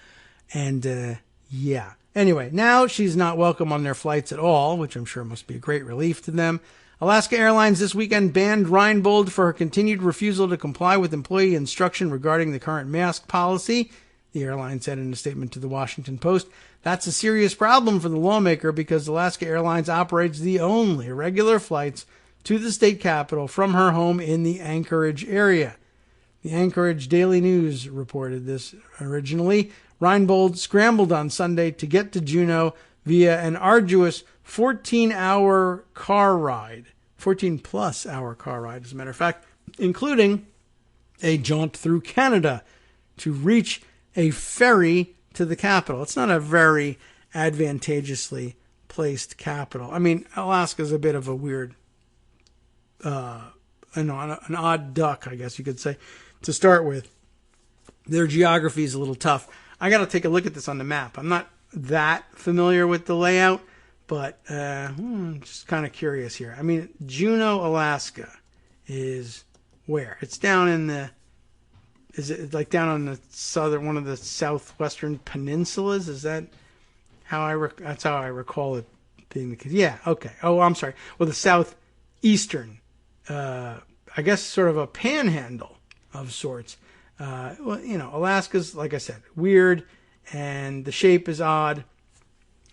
Speaker 2: Anyway, now she's not welcome on their flights at all, which I'm sure must be a great relief to them. Alaska Airlines this weekend banned Reinbold for her continued refusal to comply with employee instruction regarding the current mask policy. The airline said in a statement to the Washington Post, that's a serious problem for the lawmaker because Alaska Airlines operates the only regular flights to the state capital from her home in the Anchorage area. The Anchorage Daily News reported this originally. Reinbold scrambled on Sunday to get to Juneau via an arduous 14-hour car ride, 14-plus hour car ride, as a matter of fact, including a jaunt through Canada to reach a ferry to the capital. It's not a very advantageously placed capital. I mean, Alaska's a bit of a weird, an odd duck, I guess you could say, to start with. Their geography is a little tough. I got to take a look at this on the map. I'm not that familiar with the layout, but just kind of curious here. I mean, Juneau, Alaska is where? It's down in the, is it like down on the southern, one of the southwestern peninsulas? Is that how that's how I recall it being the case. Yeah, okay. Oh, I'm sorry. Well, the southeastern, I guess sort of a panhandle of sorts. Alaska's, like I said, weird, and the shape is odd.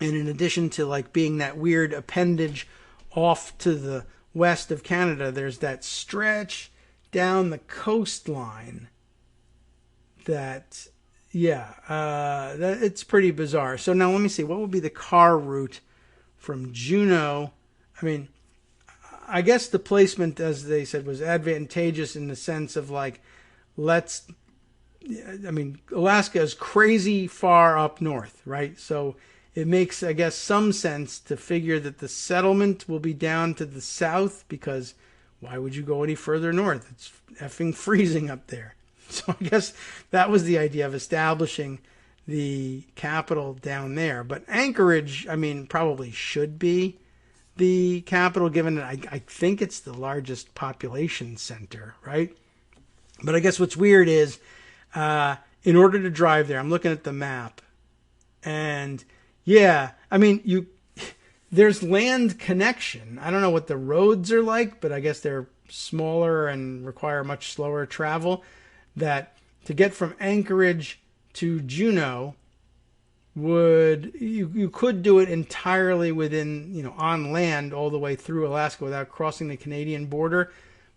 Speaker 2: And in addition to like being that weird appendage off to the west of Canada, there's that stretch down the coastline that, it's pretty bizarre. So now let me see, what would be the car route from Juneau? I mean, I guess the placement, as they said, was advantageous in the sense of like, Alaska is crazy far up north, right? So it makes, I guess, some sense to figure that the settlement will be down to the south, because why would you go any further north? It's effing freezing up there. So I guess that was the idea of establishing the capital down there. But Anchorage, probably should be the capital, given that I think it's the largest population center, right? But I guess what's weird is, in order to drive there, I'm looking at the map, and there's land connection. I don't know what the roads are like, but I guess they're smaller and require much slower travel. That to get from Anchorage to Juneau you could do it entirely within, on land all the way through Alaska without crossing the Canadian border.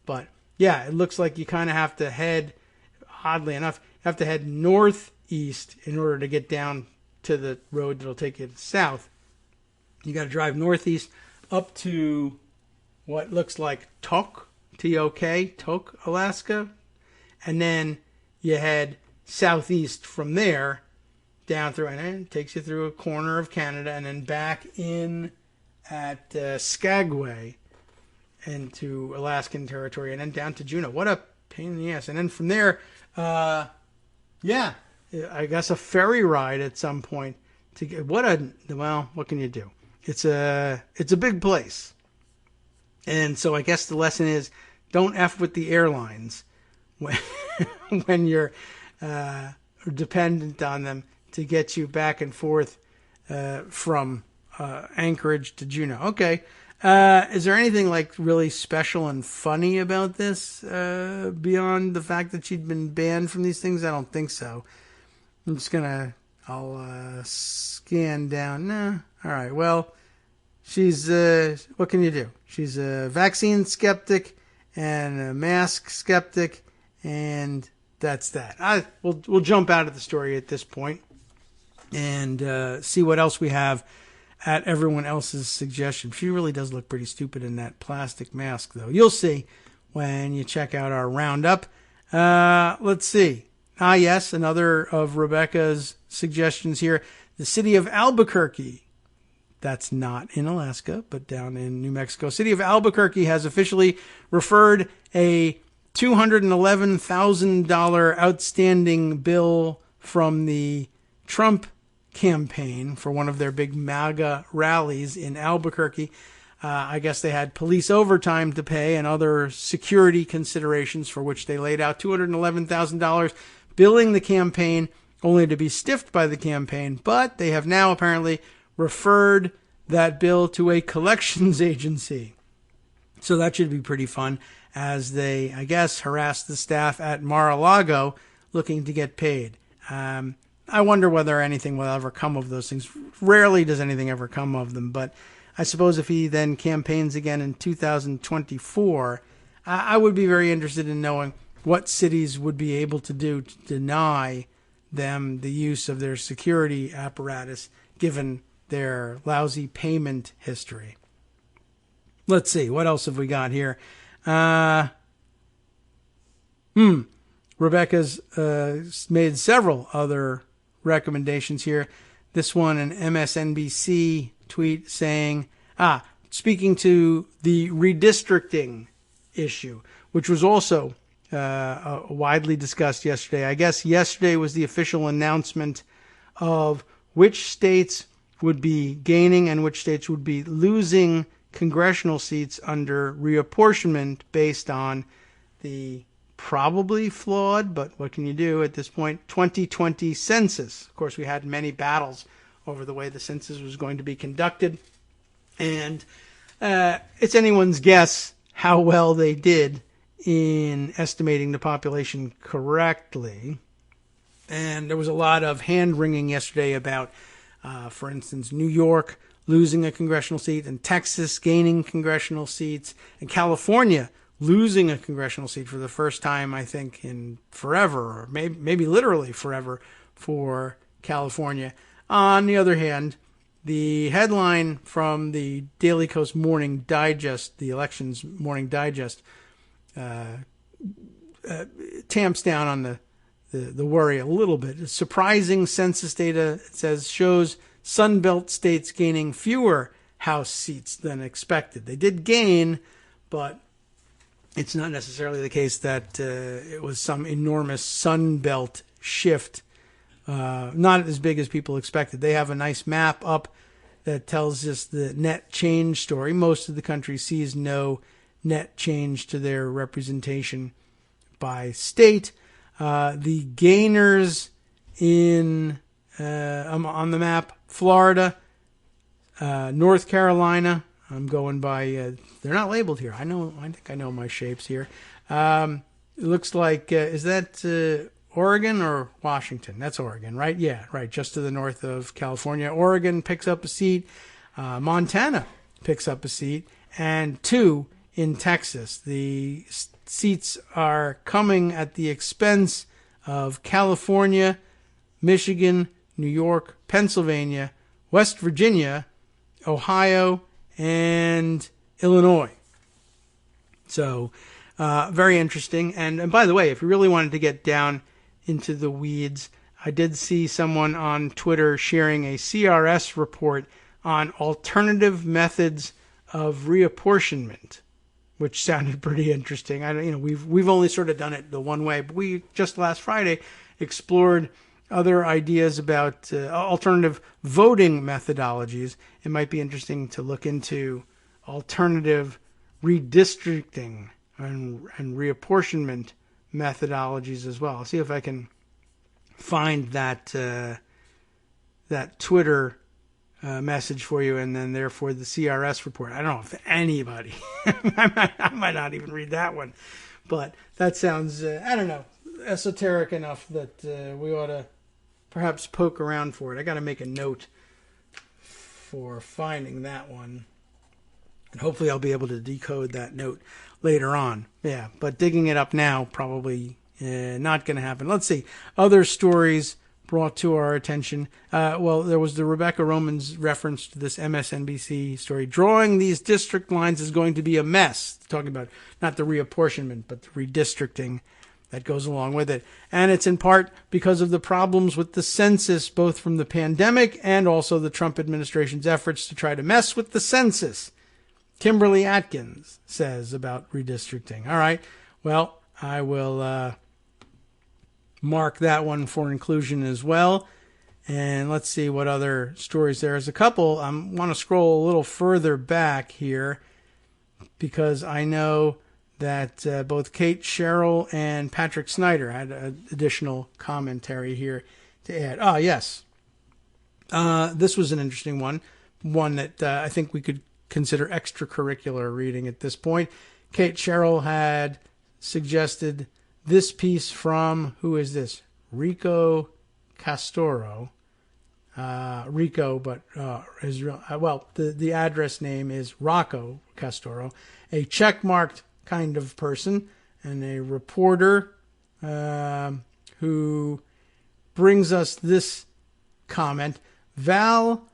Speaker 2: But yeah, it looks like you kind of have to head, oddly enough, northeast in order to get down to the road that'll take you south. You got to drive northeast up to what looks like Tok, T-O-K, Tok, Alaska. And then you head southeast from there down through, and it takes you through a corner of Canada and then back in at Skagway into Alaskan territory and then down to Juneau. What a pain in the ass. And then from there, I guess a ferry ride at some point to get, what can you do? It's a big place. And so I guess the lesson is, don't F with the airlines when you're dependent on them to get you back and forth from Anchorage to Juneau. Okay. Is there anything like really special and funny about this beyond the fact that she'd been banned from these things? I don't think so. I'll scan down. No. All right. Well, she's, what can you do? She's a vaccine skeptic and a mask skeptic, and that's that. We'll jump out of the story at this point and see what else we have at everyone else's suggestion. She really does look pretty stupid in that plastic mask, though. You'll see when you check out our roundup. Let's see. Yes, another of Rebecca's suggestions here. The city of Albuquerque. That's not in Alaska, but down in New Mexico. City of Albuquerque has officially referred a $211,000 outstanding bill from the Trump campaign for one of their big MAGA rallies in Albuquerque. I guess they had police overtime to pay and other security considerations for which they laid out $211,000, billing the campaign only to be stiffed by the campaign. But they have now apparently referred that bill to a collections agency. So that should be pretty fun as they, I guess, harass the staff at Mar-a-Lago looking to get paid. I wonder whether anything will ever come of those things. Rarely does anything ever come of them, but I suppose if he then campaigns again in 2024, I would be very interested in knowing what cities would be able to do to deny them the use of their security apparatus, given their lousy payment history. Let's see, what else have we got here? Rebecca's made several other recommendations here. This one, an MSNBC tweet saying, speaking to the redistricting issue, which was also widely discussed yesterday. I guess yesterday was the official announcement of which states would be gaining and which states would be losing congressional seats under reapportionment based on the probably flawed, but what can you do at this point, 2020 census. Of course, we had many battles over the way the census was going to be conducted, and it's anyone's guess how well they did in estimating the population correctly. And there was a lot of hand-wringing yesterday about, for instance, New York losing a congressional seat, and Texas gaining congressional seats, and California losing a congressional seat for the first time, I think, in forever, or maybe literally forever for California. On the other hand, the headline from the Daily Kos Morning Digest, the Elections Morning Digest, tamps down on the worry a little bit. Surprising census data, it says, shows Sunbelt states gaining fewer House seats than expected. They did gain, but it's not necessarily the case that it was some enormous Sunbelt shift, not as big as people expected. They have a nice map up that tells us the net change story. Most of the country sees no net change to their representation by state. The gainers on the map: Florida, North Carolina. I'm going by, they're not labeled here. I think I know my shapes here. It looks like, is that Oregon or Washington? That's Oregon, right? Yeah, right. Just to the north of California. Oregon picks up a seat. Montana picks up a seat. And 2 in Texas. The seats are coming at the expense of California, Michigan, New York, Pennsylvania, West Virginia, Ohio, and Illinois. So, very interesting. And by the way, if you really wanted to get down into the weeds, I did see someone on Twitter sharing a CRS report on alternative methods of reapportionment, which sounded pretty interesting. We've only sort of done it the one way, but we just last Friday explored other ideas about alternative voting methodologies. It might be interesting to look into alternative redistricting and reapportionment methodologies as well. I'll see if I can find that Twitter message for you, and then therefore the CRS report. I don't know if anybody, I might not even read that one, but that sounds, I don't know, esoteric enough that we ought to perhaps poke around for it. I got to make a note for finding that one, and hopefully I'll be able to decode that note later on. Yeah, but digging it up now, probably not going to happen. Let's see. Other stories brought to our attention. Well, there was the Rebecca Roman's reference to this MSNBC story. Drawing these district lines is going to be a mess. Talking about not the reapportionment, but the redistricting that goes along with it. And it's in part because of the problems with the census, both from the pandemic and also the Trump administration's efforts to try to mess with the census. Kimberly Atkins says about redistricting. All right, well, I will mark that one for inclusion as well. And let's see what other stories there is. A couple. I want to scroll a little further back here because I know that both Kate Sherrill and Patrick Snyder had additional commentary here to add. Ah, yes. This was an interesting one that I think we could consider extracurricular reading at this point. Kate Sherrill had suggested this piece from, who is this? Rico Castoro. Rico, but the address name is Rocco Castoro, a checkmarked kind of person and a reporter who brings us this comment. Val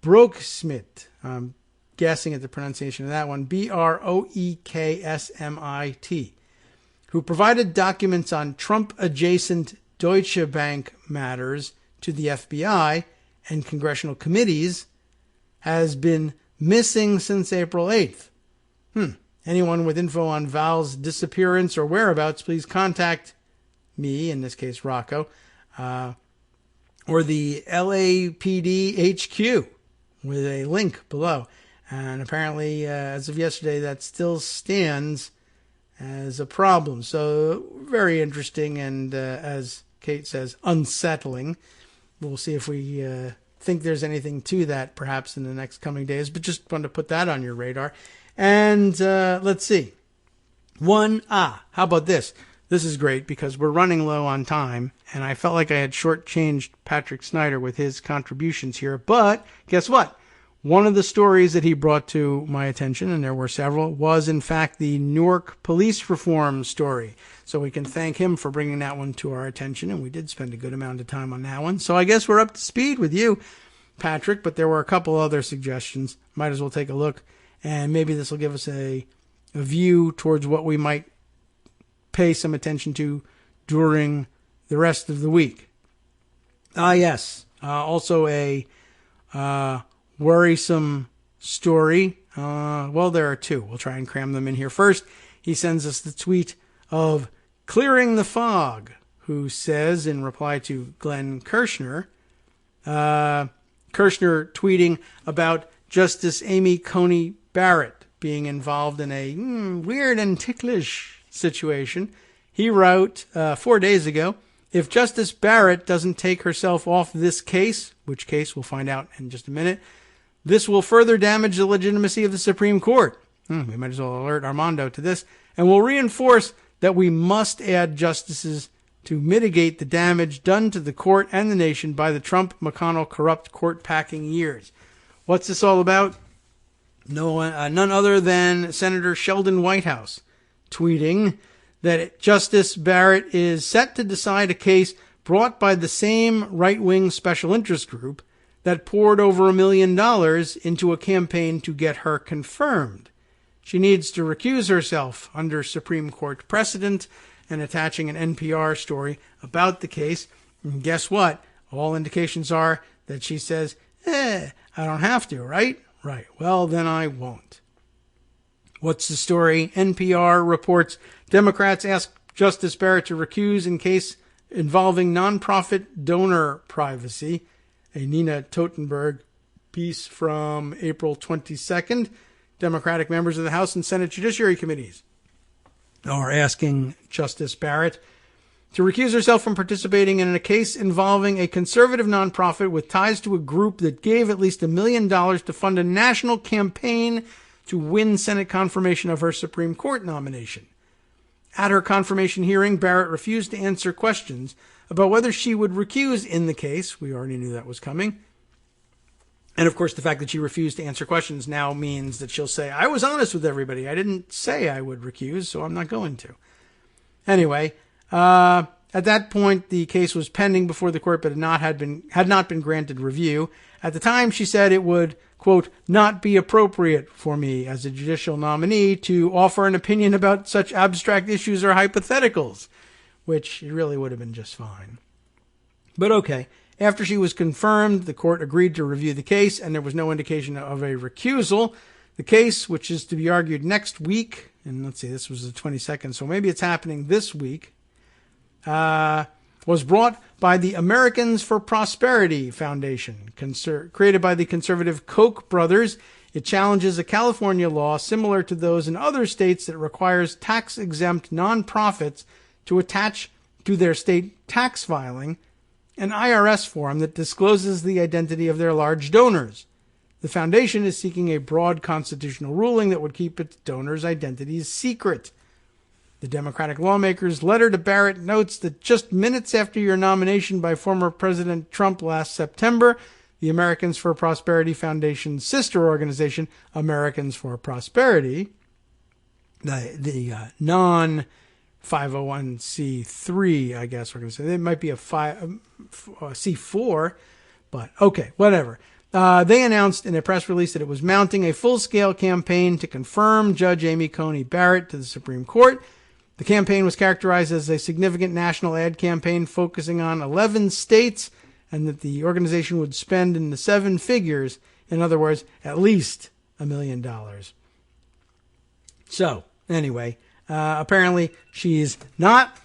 Speaker 2: Broeksmit, I'm guessing at the pronunciation of that one, Broeksmit, who provided documents on Trump-adjacent Deutsche Bank matters to the FBI and congressional committees, has been missing since April 8th. Anyone with info on Val's disappearance or whereabouts, please contact me, in this case Rocco, or the LAPD HQ with a link below. And apparently, as of yesterday, that still stands as a problem. So very interesting and, as Kate says, unsettling. We'll see if we think there's anything to that perhaps in the next coming days, but just wanted to put that on your radar. And let's see. How about this? This is great because we're running low on time, and I felt like I had shortchanged Patrick Snyder with his contributions here. But guess what? One of the stories that he brought to my attention, and there were several, was in fact the Newark police reform story. So we can thank him for bringing that one to our attention, and we did spend a good amount of time on that one. So I guess we're up to speed with you, Patrick, but there were a couple other suggestions. Might as well take a look, and maybe this will give us a view towards what we might pay some attention to during the rest of the week. Yes. Also a worrisome story. Well, there are two. We'll try and cram them in here. First, he sends us the tweet of Clearing the Fog, who says, in reply to Glenn Kirshner, Kirshner tweeting about Justice Amy Coney Barrett being involved in a weird and ticklish situation. He wrote 4 days ago, if Justice Barrett doesn't take herself off this case, which case we'll find out in just a minute, this will further damage the legitimacy of the Supreme Court. We might as well alert Armando to this, and will reinforce that we must add justices to mitigate the damage done to the court and the nation by the Trump-McConnell corrupt court-packing years. What's this all about? None other than Senator Sheldon Whitehouse tweeting that Justice Barrett is set to decide a case brought by the same right-wing special interest group that poured over $1 million into a campaign to get her confirmed. She needs to recuse herself under Supreme Court precedent, and attaching an NPR story about the case. And guess what? All indications are that she says, I don't have to, right? Right. Well, then I won't. What's the story? NPR reports Democrats ask Justice Barrett to recuse in case involving nonprofit donor privacy. A Nina Totenberg piece from April 22nd. Democratic members of the House and Senate Judiciary Committees are asking Justice Barrett to recuse herself from participating in a case involving a conservative nonprofit with ties to a group that gave at least $1 million to fund a national campaign to win Senate confirmation of her Supreme Court nomination. At her confirmation hearing, Barrett refused to answer questions about whether she would recuse in the case. We already knew that was coming. And of course, the fact that she refused to answer questions now means that she'll say, I was honest with everybody. I didn't say I would recuse, so I'm not going to. Anyway, at that point, the case was pending before the court, but had not been granted review. At the time, she said it would, quote, not be appropriate for me as a judicial nominee to offer an opinion about such abstract issues or hypotheticals, which it really would have been just fine. But okay. After she was confirmed, the court agreed to review the case, and there was no indication of a recusal. The case, which is to be argued next week, and let's see, this was the 22nd, so maybe it's happening this week, was brought by the Americans for Prosperity Foundation, created by the conservative Koch brothers. It challenges a California law similar to those in other states that requires tax-exempt nonprofits to attach to their state tax filing an IRS form that discloses the identity of their large donors. The foundation is seeking a broad constitutional ruling that would keep its donors' identities secret. The Democratic lawmakers' letter to Barrett notes that just minutes after your nomination by former President Trump last September, the Americans for Prosperity Foundation's sister organization, Americans for Prosperity, the non-501c3, I guess we're going to say. It might be a C4, but okay, whatever. They announced in a press release that it was mounting a full-scale campaign to confirm Judge Amy Coney Barrett to the Supreme Court. The campaign was characterized as a significant national ad campaign focusing on 11 states, and that the organization would spend in the seven figures, in other words, at least $1 million. So, anyway, apparently she's not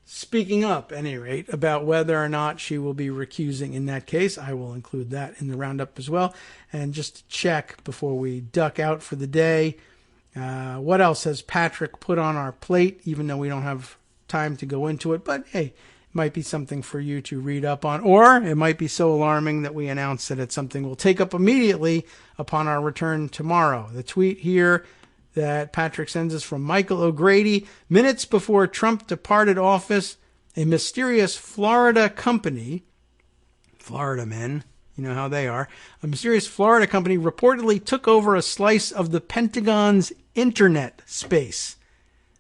Speaker 2: speaking up, at any rate, about whether or not she will be recusing in that case. I will include that in the roundup as well. And just to check before we duck out for the day, what else has Patrick put on our plate, even though we don't have time to go into it? But hey, it might be something for you to read up on, or it might be so alarming that we announce that it's something we'll take up immediately upon our return tomorrow. The tweet here that Patrick sends us from Michael O'Grady. Minutes before Trump departed office, a mysterious Florida company, Florida men, you know how they are, a mysterious Florida company reportedly took over a slice of the Pentagon's internet space.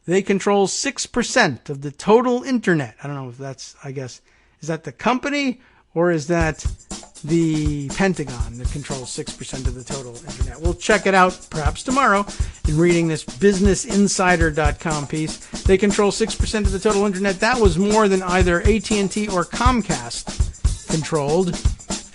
Speaker 2: They control 6% of the total internet. I don't know if that's, I guess, is that the company or is that the Pentagon that controls 6% of the total internet? We'll check it out perhaps tomorrow in reading this BusinessInsider.com piece. They control 6% of the total internet. That was more than either AT&T or Comcast controlled.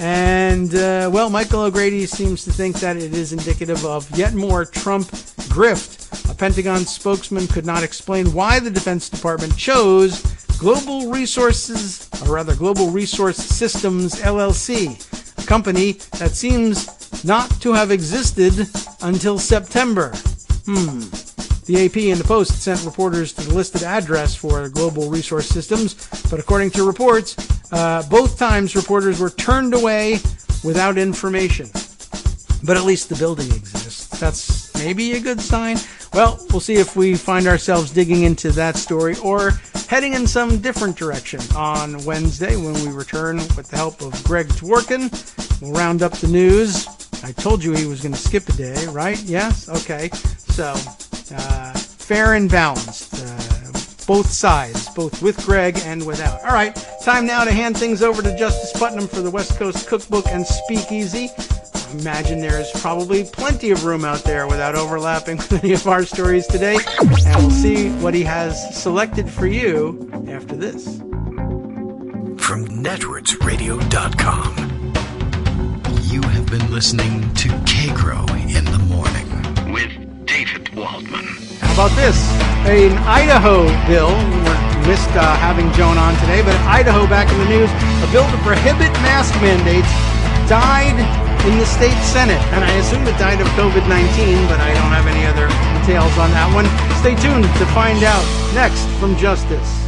Speaker 2: And, well, Michael O'Grady seems to think that it is indicative of yet more Trump grift. A Pentagon spokesman could not explain why the Defense Department chose Global Resource Systems, LLC, a company that seems not to have existed until September. The AP and the Post sent reporters to the listed address for Global Resource Systems, but according to reports, both times reporters were turned away without information. But at least the building exists. That's maybe a good sign. Well, we'll see if we find ourselves digging into that story or heading in some different direction on Wednesday when we return with the help of Greg Dworkin. We'll round up the news. I told you he was going to skip a day, right? Yes? Okay. So, fair and balanced. Both sides, both with Greg and without. All right, time now to hand things over to Justice Putnam for the West Coast Cookbook and Speakeasy. I imagine there's probably plenty of room out there without overlapping with any of our stories today. And we'll see what he has selected for you after this.
Speaker 1: From networksradio.com, you have been listening to Kagro in the Morning with David Waldman.
Speaker 2: How about this? An Idaho bill. We missed having Joan on today, but Idaho back in the news. A bill to prohibit mask mandates died in the state Senate. And I assume it died of COVID-19, but I don't have any other details on that one. Stay tuned to find out next from Justice.